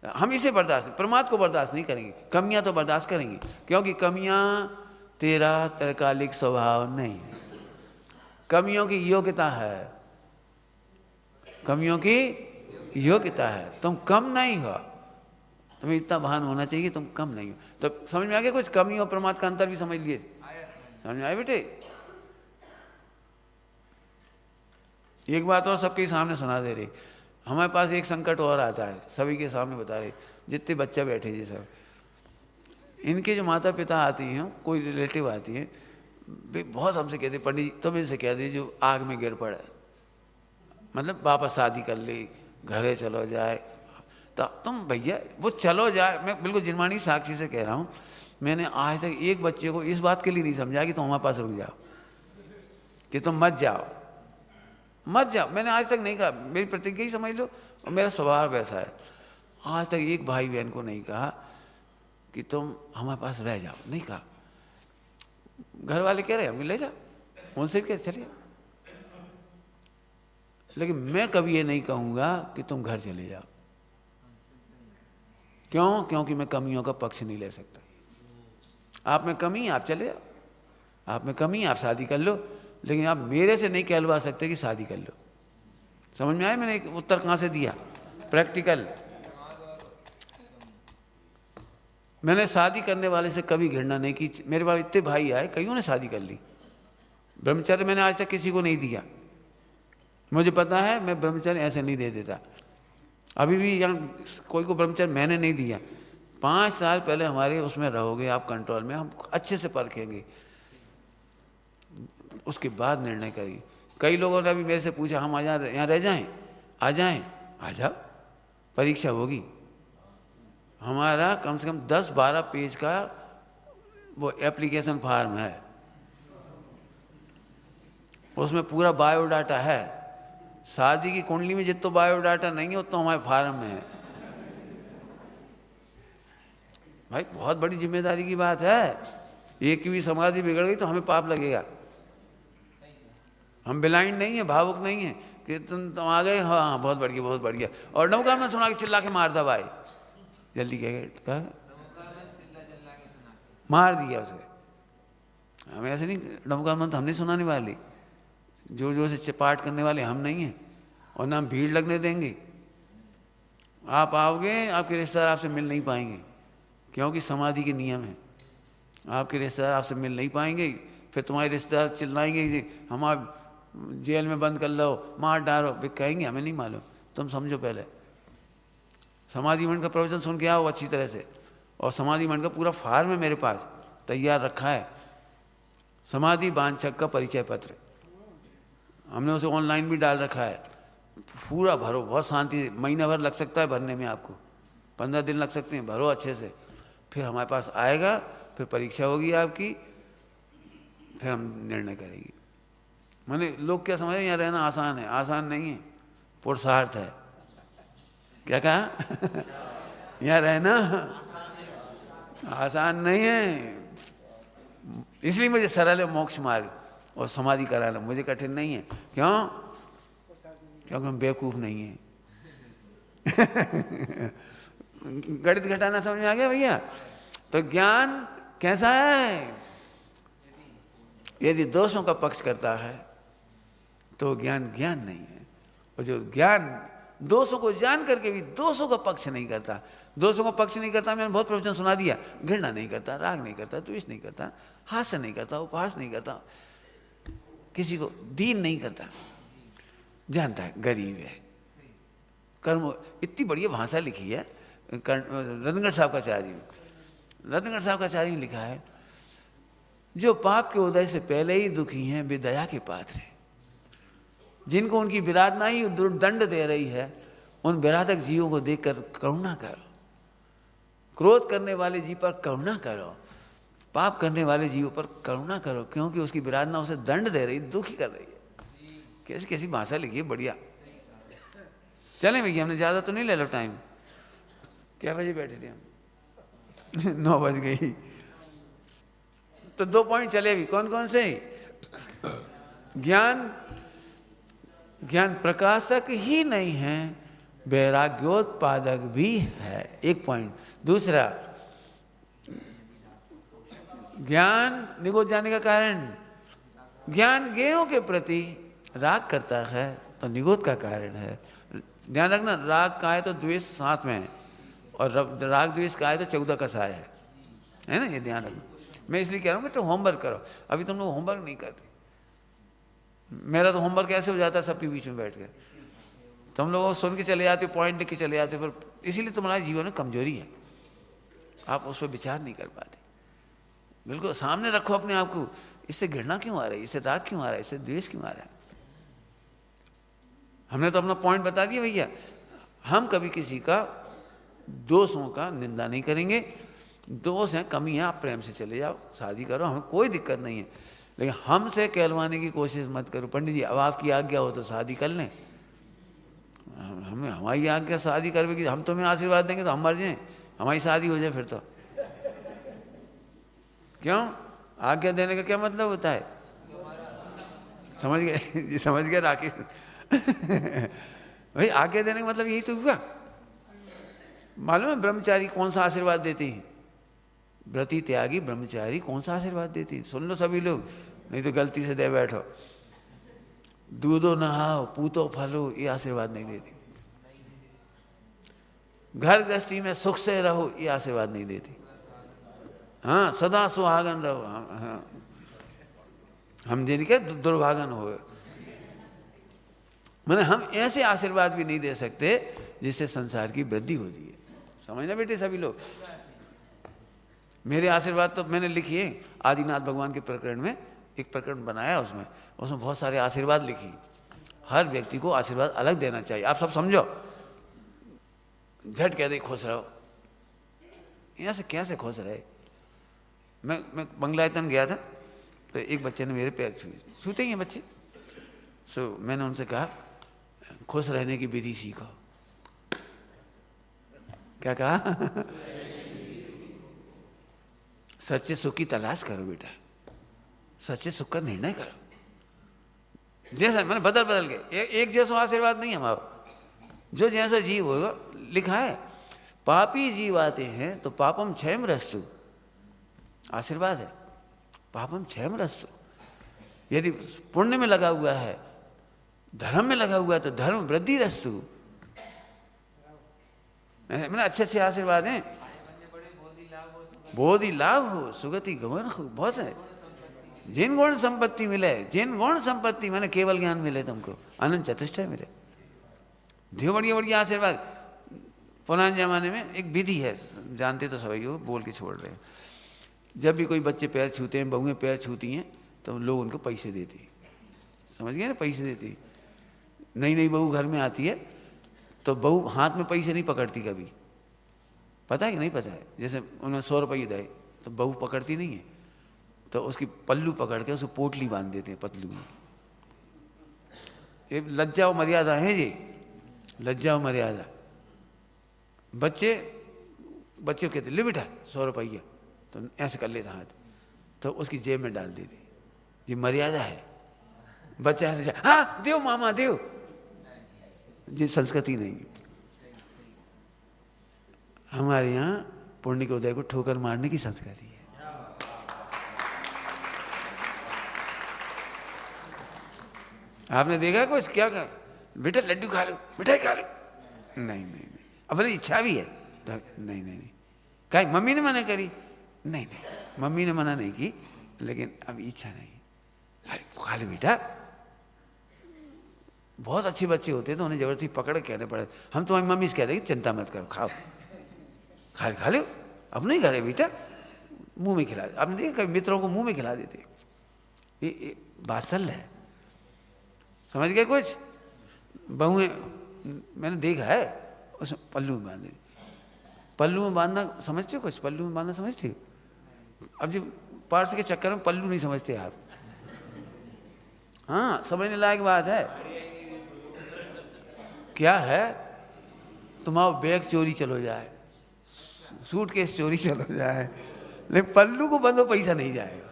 हम इसे बर्दाश्त, प्रमाद को बर्दाश्त नहीं करेंगे, कमियां तो बर्दाश्त करेंगे, क्योंकि कमियां तेरा तत्कालिक स्वभाव नहीं है, कमियों की योग्यता है। कमियों की योग्यता है, तुम कम नहीं हो, तुम्हें इतना भान होना चाहिए तुम कम नहीं हो। तो समझ में आ गया कुछ कमी और प्रमाद का अंतर भी समझ लिए, समझ में आए बेटे। एक बात और सबके सामने सुना दे रही, हमारे पास एक संकट और आता है, सभी के सामने बता रहे, जितने बच्चे बैठे जी सब, इनके जो माता पिता आती हैं, कोई रिलेटिव आती है, बहुत हमसे कहते पंडित जी तुम इनसे कह दीजिए जो आग में गिर पड़े, मतलब वापस शादी कर ली, घरे चलो जाए, तो तुम भैया वो चलो जाए, मैं बिल्कुल जिनमानी साक्षी से कह रहा हूँ, मैंने आज तक एक बच्चे को इस बात के लिए नहीं समझा कि तुम हमारे पास रुक जाओ, कि तुम मत जाओ मत जाओ, मैंने आज तक नहीं कहा, मेरी प्रतिज्ञा ही समझ लो और मेरा स्वभाव वैसा है। आज तक एक भाई बहन को नहीं कहा कि तुम हमारे पास रह जाओ, नहीं कहा। घर वाले कह रहे हैं हम ले जाओ, उनसे क्या चलिए, लेकिन मैं कभी ये नहीं कहूँगा कि तुम घर चले जाओ। क्यों? क्योंकि मैं कमियों का पक्ष नहीं ले सकता। आप में कमी आप चले जाओ, आप में कमी आप शादी कर लो, लेकिन आप मेरे से नहीं कहलवा सकते कि शादी कर लो। समझ में आया मैंने एक उत्तर कहाँ से दिया? प्रैक्टिकल। मैंने शादी करने वाले से कभी घृणा नहीं की। मेरे पास इतने भाई आए, कईयों ने शादी कर ली। ब्रह्मचर्य मैंने आज तक किसी को नहीं दिया, मुझे पता है मैं ब्रह्मचर्य ऐसे नहीं दे देता। अभी भी यहाँ कोई को ब्रह्मचर्य मैंने नहीं दिया। 5 साल पहले हमारे उसमें रहोगे आप कंट्रोल में, हम अच्छे से परखेंगे, उसके बाद निर्णय करेंगे। कई लोगों ने अभी मेरे से पूछा हम यहाँ रह जाएं, आ जाएं, आ जाओ, परीक्षा होगी। हमारा कम से कम 10-12 पेज का वो एप्लीकेशन फॉर्म है, उसमें पूरा बायोडाटा है। शादी की कुंडली में जितना बायोडाटा नहीं है उतना हमारे फार्म में है। भाई बहुत बड़ी जिम्मेदारी की बात है। एक की भी समाधि बिगड़ गई तो हमें पाप लगेगा। हम ब्लाइंड नहीं है, भावुक नहीं है कि तुम आ गए, हाँ हाँ बहुत बढ़िया बहुत बढ़िया, और नौका में सुना के चिल्ला के मार दबाए, जल्दी कह मार दिया उसे। हमें ऐसे नहीं, नौका मंत्र हमने सुनाने वाली, जो से पाठ करने वाले हम नहीं हैं, और ना हम भीड़ लगने देंगे। आप आओगे, आपके रिश्तेदार आपसे मिल नहीं पाएंगे, क्योंकि समाधि के नियम है। आपके रिश्तेदार आपसे मिल नहीं पाएंगे, फिर तुम्हारे रिश्तेदार चिल्लाएंगे हम आप जेल में बंद कर लो, मार डालो, फिर कहेंगे हमें नहीं मालूम। तुम समझो पहले, समाधि मंड का प्रवचन सुन के आओ अच्छी तरह से, और समाधि मंड का पूरा फार्म है मेरे पास तैयार रखा है, समाधि वांछक का परिचय पत्र। हमने उसे ऑनलाइन भी डाल रखा है। पूरा भरो, बहुत शांति, महीना भर लग सकता है भरने में, आपको 15 दिन लग सकते हैं, भरो अच्छे से। फिर हमारे पास आएगा, फिर परीक्षा होगी आपकी, फिर हम निर्णय करेंगे। मैंने लोग क्या समझ रहे हैं यहाँ रहना आसान है? आसान नहीं है, पुरुषार्थ है। क्या कहा? यहाँ रहना आसान नहीं है, इसलिए मुझे सरल है मोक्ष मार्ग और समाधि कराना मुझे कठिन नहीं है। क्यों? क्योंकि हम बेवकूफ़ नहीं हैं। गणित घटाना समझ में आ गया भैया? तो ज्ञान कैसा है? यदि दोषों का पक्ष करता है तो ज्ञान ज्ञान नहीं है, और जो ज्ञान दोषों को जान करके भी दोषों का पक्ष नहीं करता, दोषों का पक्ष नहीं करता, मैंने बहुत प्रवचन सुना दिया, घृणा नहीं करता, राग नहीं करता, द्वेष नहीं करता, हास्य नहीं करता, उपहास नहीं करता, किसी को दीन नहीं करता, जानता है गरीब है, कर्म। इतनी बढ़िया भाषा लिखी है रत्नगढ़ साहब का चार्य, रत्नगढ़ साहब का चार्य लिखा है, जो पाप के उदय से पहले ही दुखी हैं वे दया के पात्र हैं। जिनको उनकी विराधना ही दंड दे रही है, उन विराधक जीवों को देखकर करुणा करो, क्रोध करने वाले जीव पर करुणा करो, पाप करने वाले जीवों पर करुणा करो, क्योंकि उसकी विराधना उसे दंड दे रही, दुखी कर रही है। कैसी कैसी भाषा लिखी है, बढ़िया। चलें भैया, हमने ज़्यादा तो नहीं ले लो टाइम। क्या बजे बैठे थे हम? 9 बज गई। तो 2 पॉइंट चले अभी, कौन कौन से? ज्ञान प्रकाशक ही नहीं है, वैराग्योत्पादक भी है, 1 पॉइंट। दूसरा, ज्ञान निगोच जाने का कारण, ज्ञान ज्ञेयों के प्रति राग करता है, तो निगोद का कारण है। ध्यान रखना, राग का है तो द्वेष साथ में है, और राग द्वेष का है तो 14 कसाय है ना, ये ध्यान रखना। मैं इसलिए कह रहा हूँ कि तो होमवर्क करो। अभी तुम लोग होमवर्क नहीं करते। मेरा तो होमवर्क ऐसे हो जाता है सबके बीच में बैठ के, तुम लोग सुन के चले जाते हो, पॉइंट लिख के चले जाते हो, पर इसीलिए तुम्हारा जीवन में कमजोरी है, आप उस पर विचार नहीं कर पाते। बिल्कुल सामने रखो अपने आप को, इससे घृणा क्यों आ रही है, इससे राग क्यों आ रहा है, इससे द्वेष क्यों आ रहा है। हमने तो अपना पॉइंट बता दिया भैया, हम कभी किसी का दोषों का निंदा नहीं करेंगे। दोष है, कमी है, आप प्रेम से चले जाओ, शादी करो, हमें कोई दिक्कत नहीं है, लेकिन हमसे कहलवाने की कोशिश मत करो। पंडित जी अब आपकी आज्ञा हो तो शादी कर लें, हमें हमारी आज्ञा शादी करके हम तुम्हें आशीर्वाद देंगे तो हम मर जाएं, हमारी शादी हो जाए फिर तो। क्यों? आज्ञा देने का क्या मतलब होता है? समझ गए जी, समझ गए राकेश भाई, आज्ञा देने का मतलब यही तो हुआ। मालूम है ब्रह्मचारी कौन सा आशीर्वाद देते हैं? व्रती त्यागी ब्रह्मचारी कौन सा आशीर्वाद देते हैं? सुन लो सभी लोग, नहीं तो गलती से दे बैठो। दूधो नहाओ पूतो फलो, ये आशीर्वाद नहीं देती। घर गृहस्थी में सुख से रहो, ये आशीर्वाद नहीं देती। हाँ, सदा सुहागन रहो। हाँ, हम जिनके दुर्भागन हो, मैंने हम ऐसे आशीर्वाद भी नहीं दे सकते जिससे संसार की वृद्धि होती है। समझना बेटे सभी लोग, मेरे आशीर्वाद तो मैंने लिखी है आदिनाथ भगवान के प्रकरण में, एक प्रकरण बनाया उसमें बहुत सारे आशीर्वाद लिखी। हर व्यक्ति को आशीर्वाद अलग देना चाहिए। आप सब समझो, झट कह दे खुश रहो, यहाँ से कैसे खुश रहे। मैं बंगलायतन गया था तो एक बच्चे ने मेरे पैर छूते ही हैं बच्चे, सो मैंने उनसे कहा खुश रहने की विधि सीखो। क्या कहा? सच्चे सुख की तलाश करो बेटा, सच्चे सुख का निर्णय करो। जैसा मैंने बदल के एक जैसा आशीर्वाद नहीं हमारा, जो जैसा जीव होगा। लिखा है पापी जीव आते हैं तो पापम क्षयम रस्तु, आशीर्वाद है, पापम क्षयम रस्तु। यदि पुण्य में लगा हुआ है, धर्म में लगा हुआ है तो धर्म वृद्धि रस्तु। मैंने अच्छे आशीर्वाद हैं, बोधि लाभ हो सुगति गमन हो, बहुत है। जिन गुण संपत्ति मिले, जिन गुण संपत्ति मैंने केवल ज्ञान मिले, तुमको अनंत चतुष्टय मिले, जो बढ़िया बढ़िया आशीर्वाद। पुराने जमाने में एक विधि है, जानते तो सभी हो, बोल के छोड़ रहे हैं। जब भी कोई बच्चे पैर छूते हैं, बहुएं पैर छूती हैं, तो लोग उनको पैसे देते हैं। समझ गए ना, पैसे देते हैं। नई नई बहू घर में आती है तो बहू हाथ में पैसे नहीं पकड़ती कभी, पता है कि नहीं पता है? जैसे उन्हें 100 रुपये दे तो बहू पकड़ती नहीं है, तो उसकी पल्लू पकड़ के उसको पोटली बांध देते हैं पतलू में। ये लज्जा और मर्यादा है जी, लज्जा और मर्यादा। बच्चे को कहते ले बेटा 100 रुपया, तो ऐसे कर लेता हाथ, तो उसकी जेब में डाल देते। ये मर्यादा है। बच्चा ऐसे हाँ देव मामा देव, ये संस्कृति नहीं। हमारे यहाँ पुण्य के उदय को ठोकर मारने की संस्कृति है। आपने देखा कुछ क्या कर, बेटा लड्डू खा लो, मिठाई खा लो, नहीं नहीं नहीं, अपनी इच्छा भी है तो नहीं नहीं नहीं। कहीं मम्मी ने मना करी, नहीं नहीं मम्मी ने मना नहीं की, लेकिन अब इच्छा नहीं। अरे खा लो बेटा। बहुत अच्छे बच्चे होते तो उन्हें जबरदस्ती पकड़ के कहने पड़े। हम तुम्हारी मम्मी से कह देंगे चिंता मत करो, खाओ, खा लो, अब नहीं खा रहे बेटा, मुंह में खिला। आपने देखा कभी मित्रों को मुंह में खिला देते, ये बात्सल्य है। समझ गए कुछ? बहुएं मैंने देखा है, उसमें पल्लू में बांध दे। पल्लू में बांधना समझते हो? कुछ पल्लू में बांधना समझते हो? अब जो पार्स के चक्कर में पल्लू नहीं समझते आप। हाँ, समझने लायक बात है। क्या है, तुम्हारा बैग चोरी चलो जाए, सूटकेस चोरी चलो जाए, लेकिन पल्लू को बंदो पैसा नहीं जाएगा।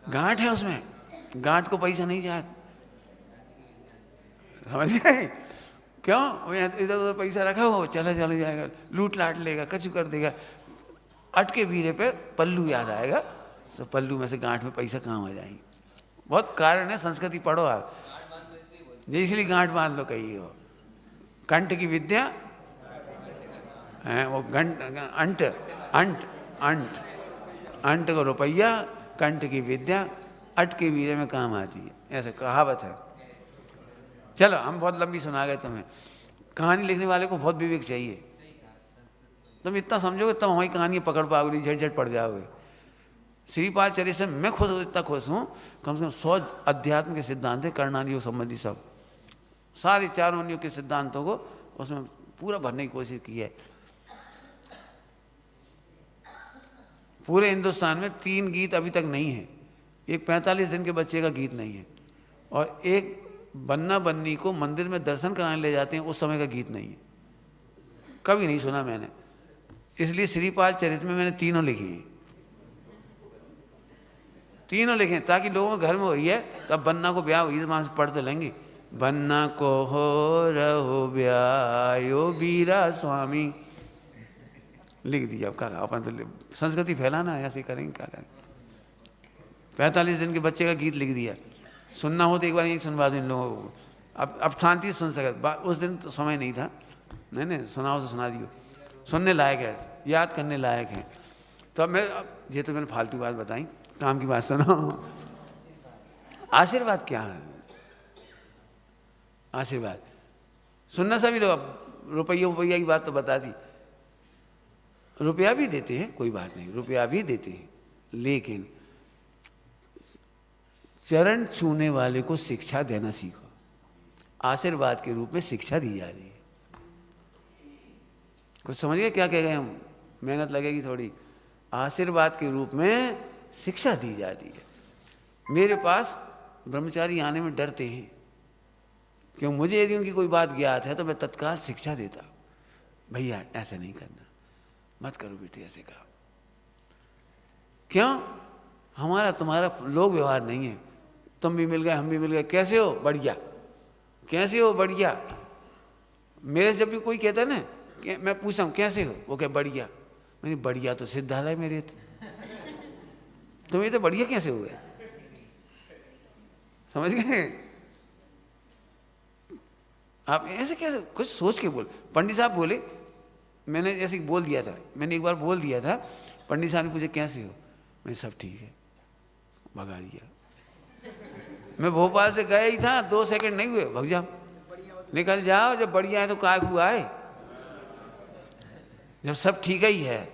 गांठ है उसमें, गांठ को पैसा नहीं जाए। समझ गए? क्यों? इधर उधर पैसा रखा हो, चला जाएगा, लूट लाट लेगा, कछु कर देगा। अटके वीरे पे पल्लू याद आएगा, तो पल्लू में से गांठ में पैसा कहाँ आ जाएंगे। बहुत कारण है, संस्कृति पढ़ो आप। इसलिए गांठ बांध लो कही हो। कंठ की विद्या है वो, अंट अंट अंट अंट को रुपया, कंठ की विद्या अट के वीरे में काम आती है, ऐसे कहावत है। चलो हम बहुत लंबी सुना गए तुम्हें। कहानी लिखने वाले को बहुत विवेक चाहिए। तुम इतना समझोगे तब हमारी कहानी पकड़ पाओगे, झट झट पड़ जाओगे। श्रीपाद चरित्र से मैं खुद इतना खुश हूँ, कम से कम 100 अध्यात्म के सिद्धांत है, कर्णानि योग संबंधी सब, सारे चारों योग के सिद्धांतों को उसमें पूरा भरने की कोशिश की है। पूरे हिंदुस्तान में 3 गीत अभी तक नहीं है। एक 45 दिन के बच्चे का गीत नहीं है, और एक बन्ना बन्नी को मंदिर में दर्शन कराने ले जाते हैं उस समय का गीत नहीं है। कभी नहीं सुना मैंने। इसलिए श्रीपाद चरित्र में मैंने तीनों लिखी हैं, तीनों लिखे ताकि लोगों के घर में हुई है तब बन्ना को ब्याह हुई, वहां से पढ़ तो लेंगे। बन्ना को हो रहो ब्यायो बीरा स्वामी, लिख दिया। अब क्या अपन तो संस्कृति फैलाना है, ऐसे करेंगे क्या करेंगे। 45 दिन के बच्चे का गीत लिख दिया। सुनना हो तो एक बार यही सुनवा दो इन लोगों को, अब शांति सुन सके। उस दिन तो समय नहीं था। नहीं सुनाओ तो सुना दियो, सुनने लायक है, याद करने लायक है। तो अब ये तो मैंने फालतू बात बताई, काम की बात सुनो। आशीर्वाद क्या है? आशीर्वाद सुनना सभी लोग। रुपया की बात तो बता दी। रुपया भी देते हैं, कोई बात नहीं, रुपया भी देते हैं, लेकिन चरण छूने वाले को शिक्षा देना सीखो। आशीर्वाद के रूप में शिक्षा दी जा रही है। कुछ समझ गए क्या कह गए हम? मेहनत लगेगी थोड़ी। आशीर्वाद के रूप में शिक्षा दी जाती है। मेरे पास ब्रह्मचारी आने में डरते हैं, क्यों? मुझे यदि उनकी कोई बात ज्ञात है तो मैं तत्काल शिक्षा देता, भैया ऐसे नहीं करना, मत करो बेटे ऐसे काम। क्यों? हमारा तुम्हारा लोक व्यवहार नहीं है। तुम भी मिल गए, हम भी मिल गए, कैसे हो? बढ़िया। कैसे हो? बढ़िया। मेरे से जब भी कोई कहता है ना, मैं पूछता हूँ कैसे हो, वो क्या बढ़िया। मैंने बढ़िया तो सिद्धालय मेरे थे, तुम ये तो बढ़िया कैसे हुए? समझ गए आप? ऐसे कैसे? कुछ सोच के बोल। पंडित साहब बोले, मैंने जैसे बोल दिया था, मैंने एक बार बोल दिया था, पंडित साहब ने पूछे कैसे हो, मैं सब ठीक है, भगा दिया। मैं भोपाल से गया ही था, 2 सेकंड नहीं हुए, भग जाओ, निकल जाओ। जब बढ़िया है तो काय हुआ है? जब सब ठीक ही है,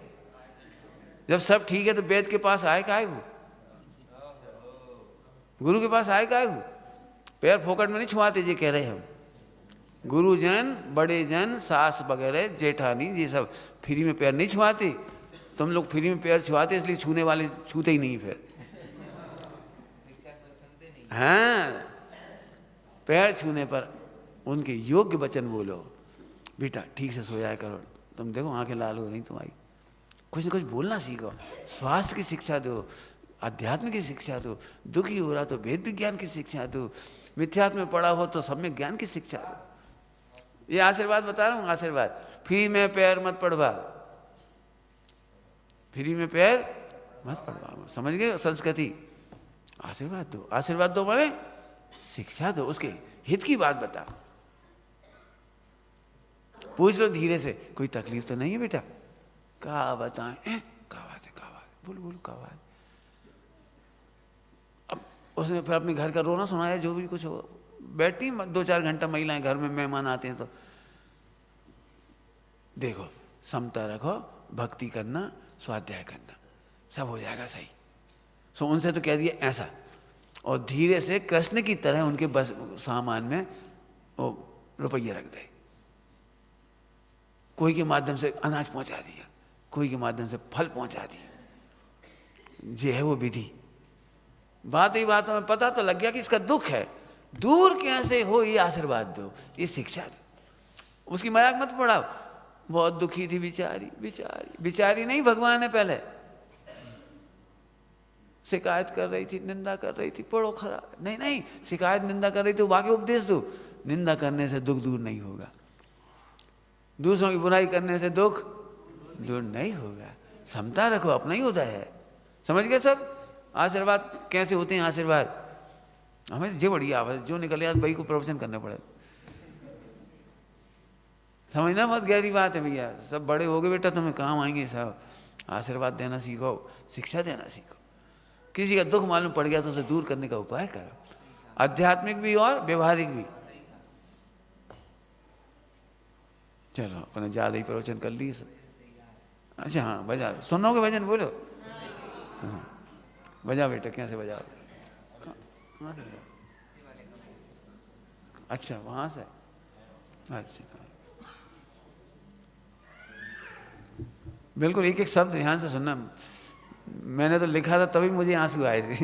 जब सब ठीक है तो वेद के पास आए काय हो, गुरु के पास आए काय हो? पैर फोकट में नहीं छुआते जी, कह रहे हम। गुरुजन, बड़े जन, सास वगैरह, जेठानी, ये सब फ्री में पैर नहीं छुआते। तुम लोग फ्री में पैर छुआते, इसलिए छूने वाले छूते ही नहीं फिर। हाँ, पैर छूने पर उनके योग्य वचन बोलो, बेटा ठीक से सो जाया करो, तुम देखो आंखें लाल हो रही तुम्हारी, कुछ न कुछ बोलना सीखो। स्वास्थ्य की शिक्षा दो, अध्यात्म की शिक्षा दो, दुखी हो रहा तो वेद विज्ञान की शिक्षा दो, मिथ्यात्व में पड़ा हो तो सम्यक ज्ञान की शिक्षा दो। ये आशीर्वाद बता रहा हूँ, आशीर्वाद। फ्री में पैर मत पड़वा, फ्री में पैर मत पड़वा, समझ गए? संस्कृति। आशीर्वाद दो, आशीर्वाद दो माने शिक्षा दो, उसके हित की बात बता। पूछ लो धीरे से, कोई तकलीफ तो नहीं है बेटा? क्या बताएं? क्या बात है, क्या बात? बोल बोल क्या बात? अब उसने फिर अपने घर का रोना सुनाया, जो भी कुछ हो। बैठी 2-4 घंटा महिलाएं घर में, मेहमान आते हैं तो देखो, समता रखो, भक्ति करना, स्वाध्याय करना, सब हो जाएगा सही। सो उनसे तो कह दिया ऐसा, और धीरे से कृष्ण की तरह उनके बस सामान में वो रुपये रख दे। कोई के माध्यम से अनाज पहुंचा दिया, कोई के माध्यम से फल पहुंचा दिया। ये है वो विधि। बात ही बातों में पता तो लग गया कि इसका दुख है, दूर कैसे हो, ये आशीर्वाद दो, ये शिक्षा दो। उसकी मजाक मत पड़ाओ। बहुत दुखी थी बेचारी, बेचारी बेचारी नहीं, भगवान है। पहले शिकायत कर रही थी, निंदा कर रही थी, पढ़ो खराब। नहीं नहीं, शिकायत निंदा कर रही थी, बाकी उपदेश दो। निंदा करने से दुख दूर नहीं होगा, दूसरों की बुराई करने से दुख दूर नहीं होगा। समता रखो, अपना ही होता है। समझ गए सब? आशीर्वाद कैसे होते हैं? आशीर्वाद हमें जो बढ़िया आवाज जो निकले आज भाई को प्रवचन करने पड़े। समझना बहुत गहरी बात है भैया। सब बड़े हो गए बेटा, तुम्हें काम आएंगे साहब। आशीर्वाद देना सीखो, शिक्षा देना सीखो। किसी का दुख मालूम पड़ गया तो उसे दूर करने का उपाय करो, आध्यात्मिक भी और व्यवहारिक भी। चलो अपने ज्यादा ही प्रवचन कर लिए सब। अच्छा हाँ बजा, सुनोगे भजन? बोलो हाँ बजा बेटा। कैसे बजा? कहाँ से बजा? अच्छा वहाँ से। अच्छा बिल्कुल एक एक शब्द ध्यान से सुनना। मैंने तो लिखा था तभी मुझे आंसू आए थे।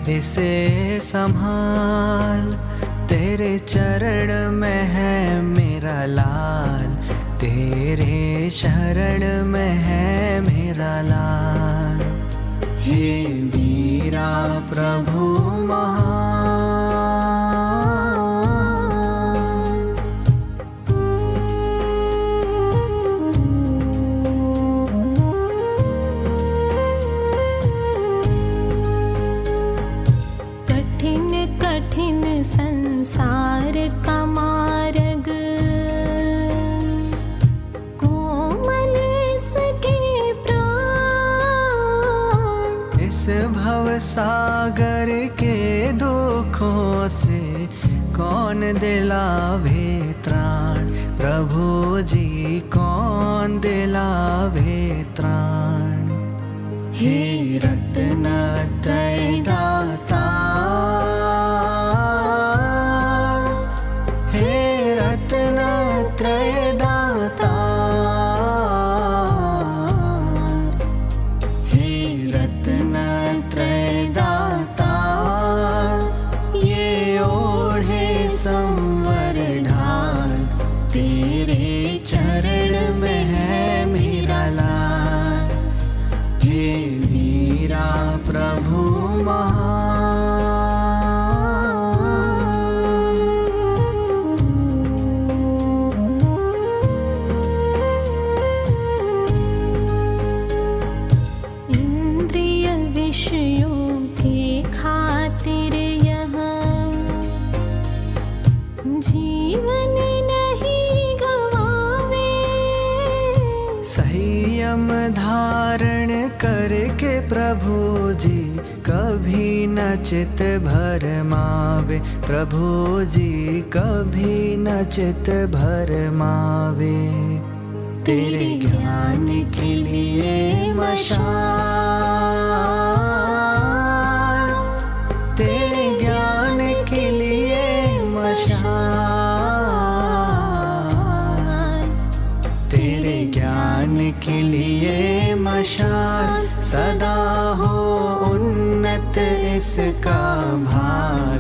इसे संभाल, तेरे चरण में है मेरा लाल, तेरे शरण में है मेरा लाल। हे वीरा प्रभु महान, संसार का मार्ग कोमल सके प्राण, इस भव सागर के दुखों से कौन दिलावे त्राण, प्रभु जी कौन दिलावे त्राण। हे रत्नत्रय दाता, रत्नत्रय दाता, हे रत्नत्रय दाता, ये ओढ़े संवर ढाल, तेरे चरण में है मेरा लाल। हे वीरा प्रभु महान, जीवन नहीं गवावे, संयम धारण करके प्रभु जी कभी न चित भरमावे, प्रभु जी कभी न चित भरमावे। तेरे ज्ञान के लिए मशाल, तेरे ज्ञान के लिए मशाल, तेरे ज्ञान के लिए मशाल, सदा हो उन्नत इसका भाल,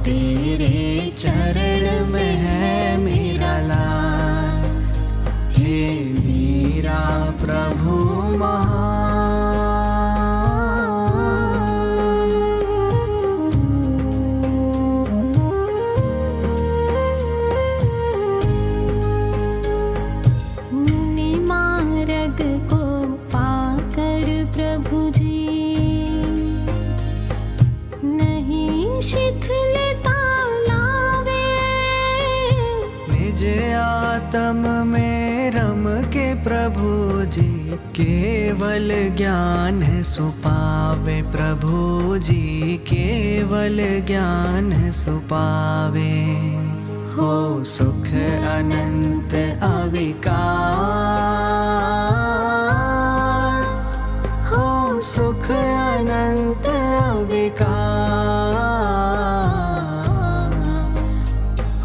तेरे चरण में है मेरा लाल। हे वीरा प्रभु महान, आत्म में रम के प्रभु जी केवल ज्ञान सुपावे प्रभु जी, केवल ज्ञान सुपावे। हो सुख अनंत अविकार, हो सुख अनंत अविकार,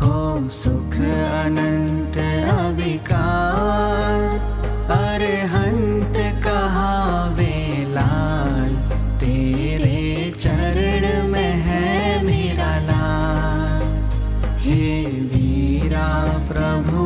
हो सुख अनंत अविकार। अरहंत कहावे लाल, तेरे चरण में है मेरा लाल। हे वीरा प्रभु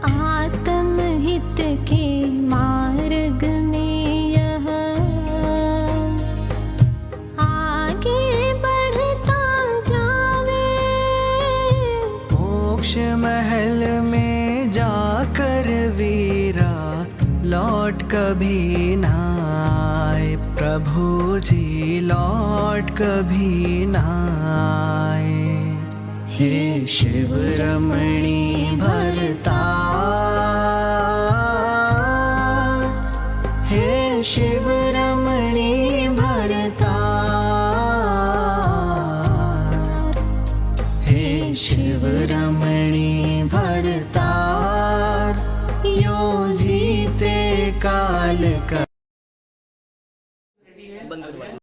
आत्महित के मार्ग में यह आगे बढ़ता जावे। मोक्ष महल में जाकर वीरा लौट कभी ना आए, प्रभु जी लौट कभी ना आए। हे शिव रमणी भरतार, हे शिव रमणी भरतार, हे शिव रमणी भरतार। यो जीते काल का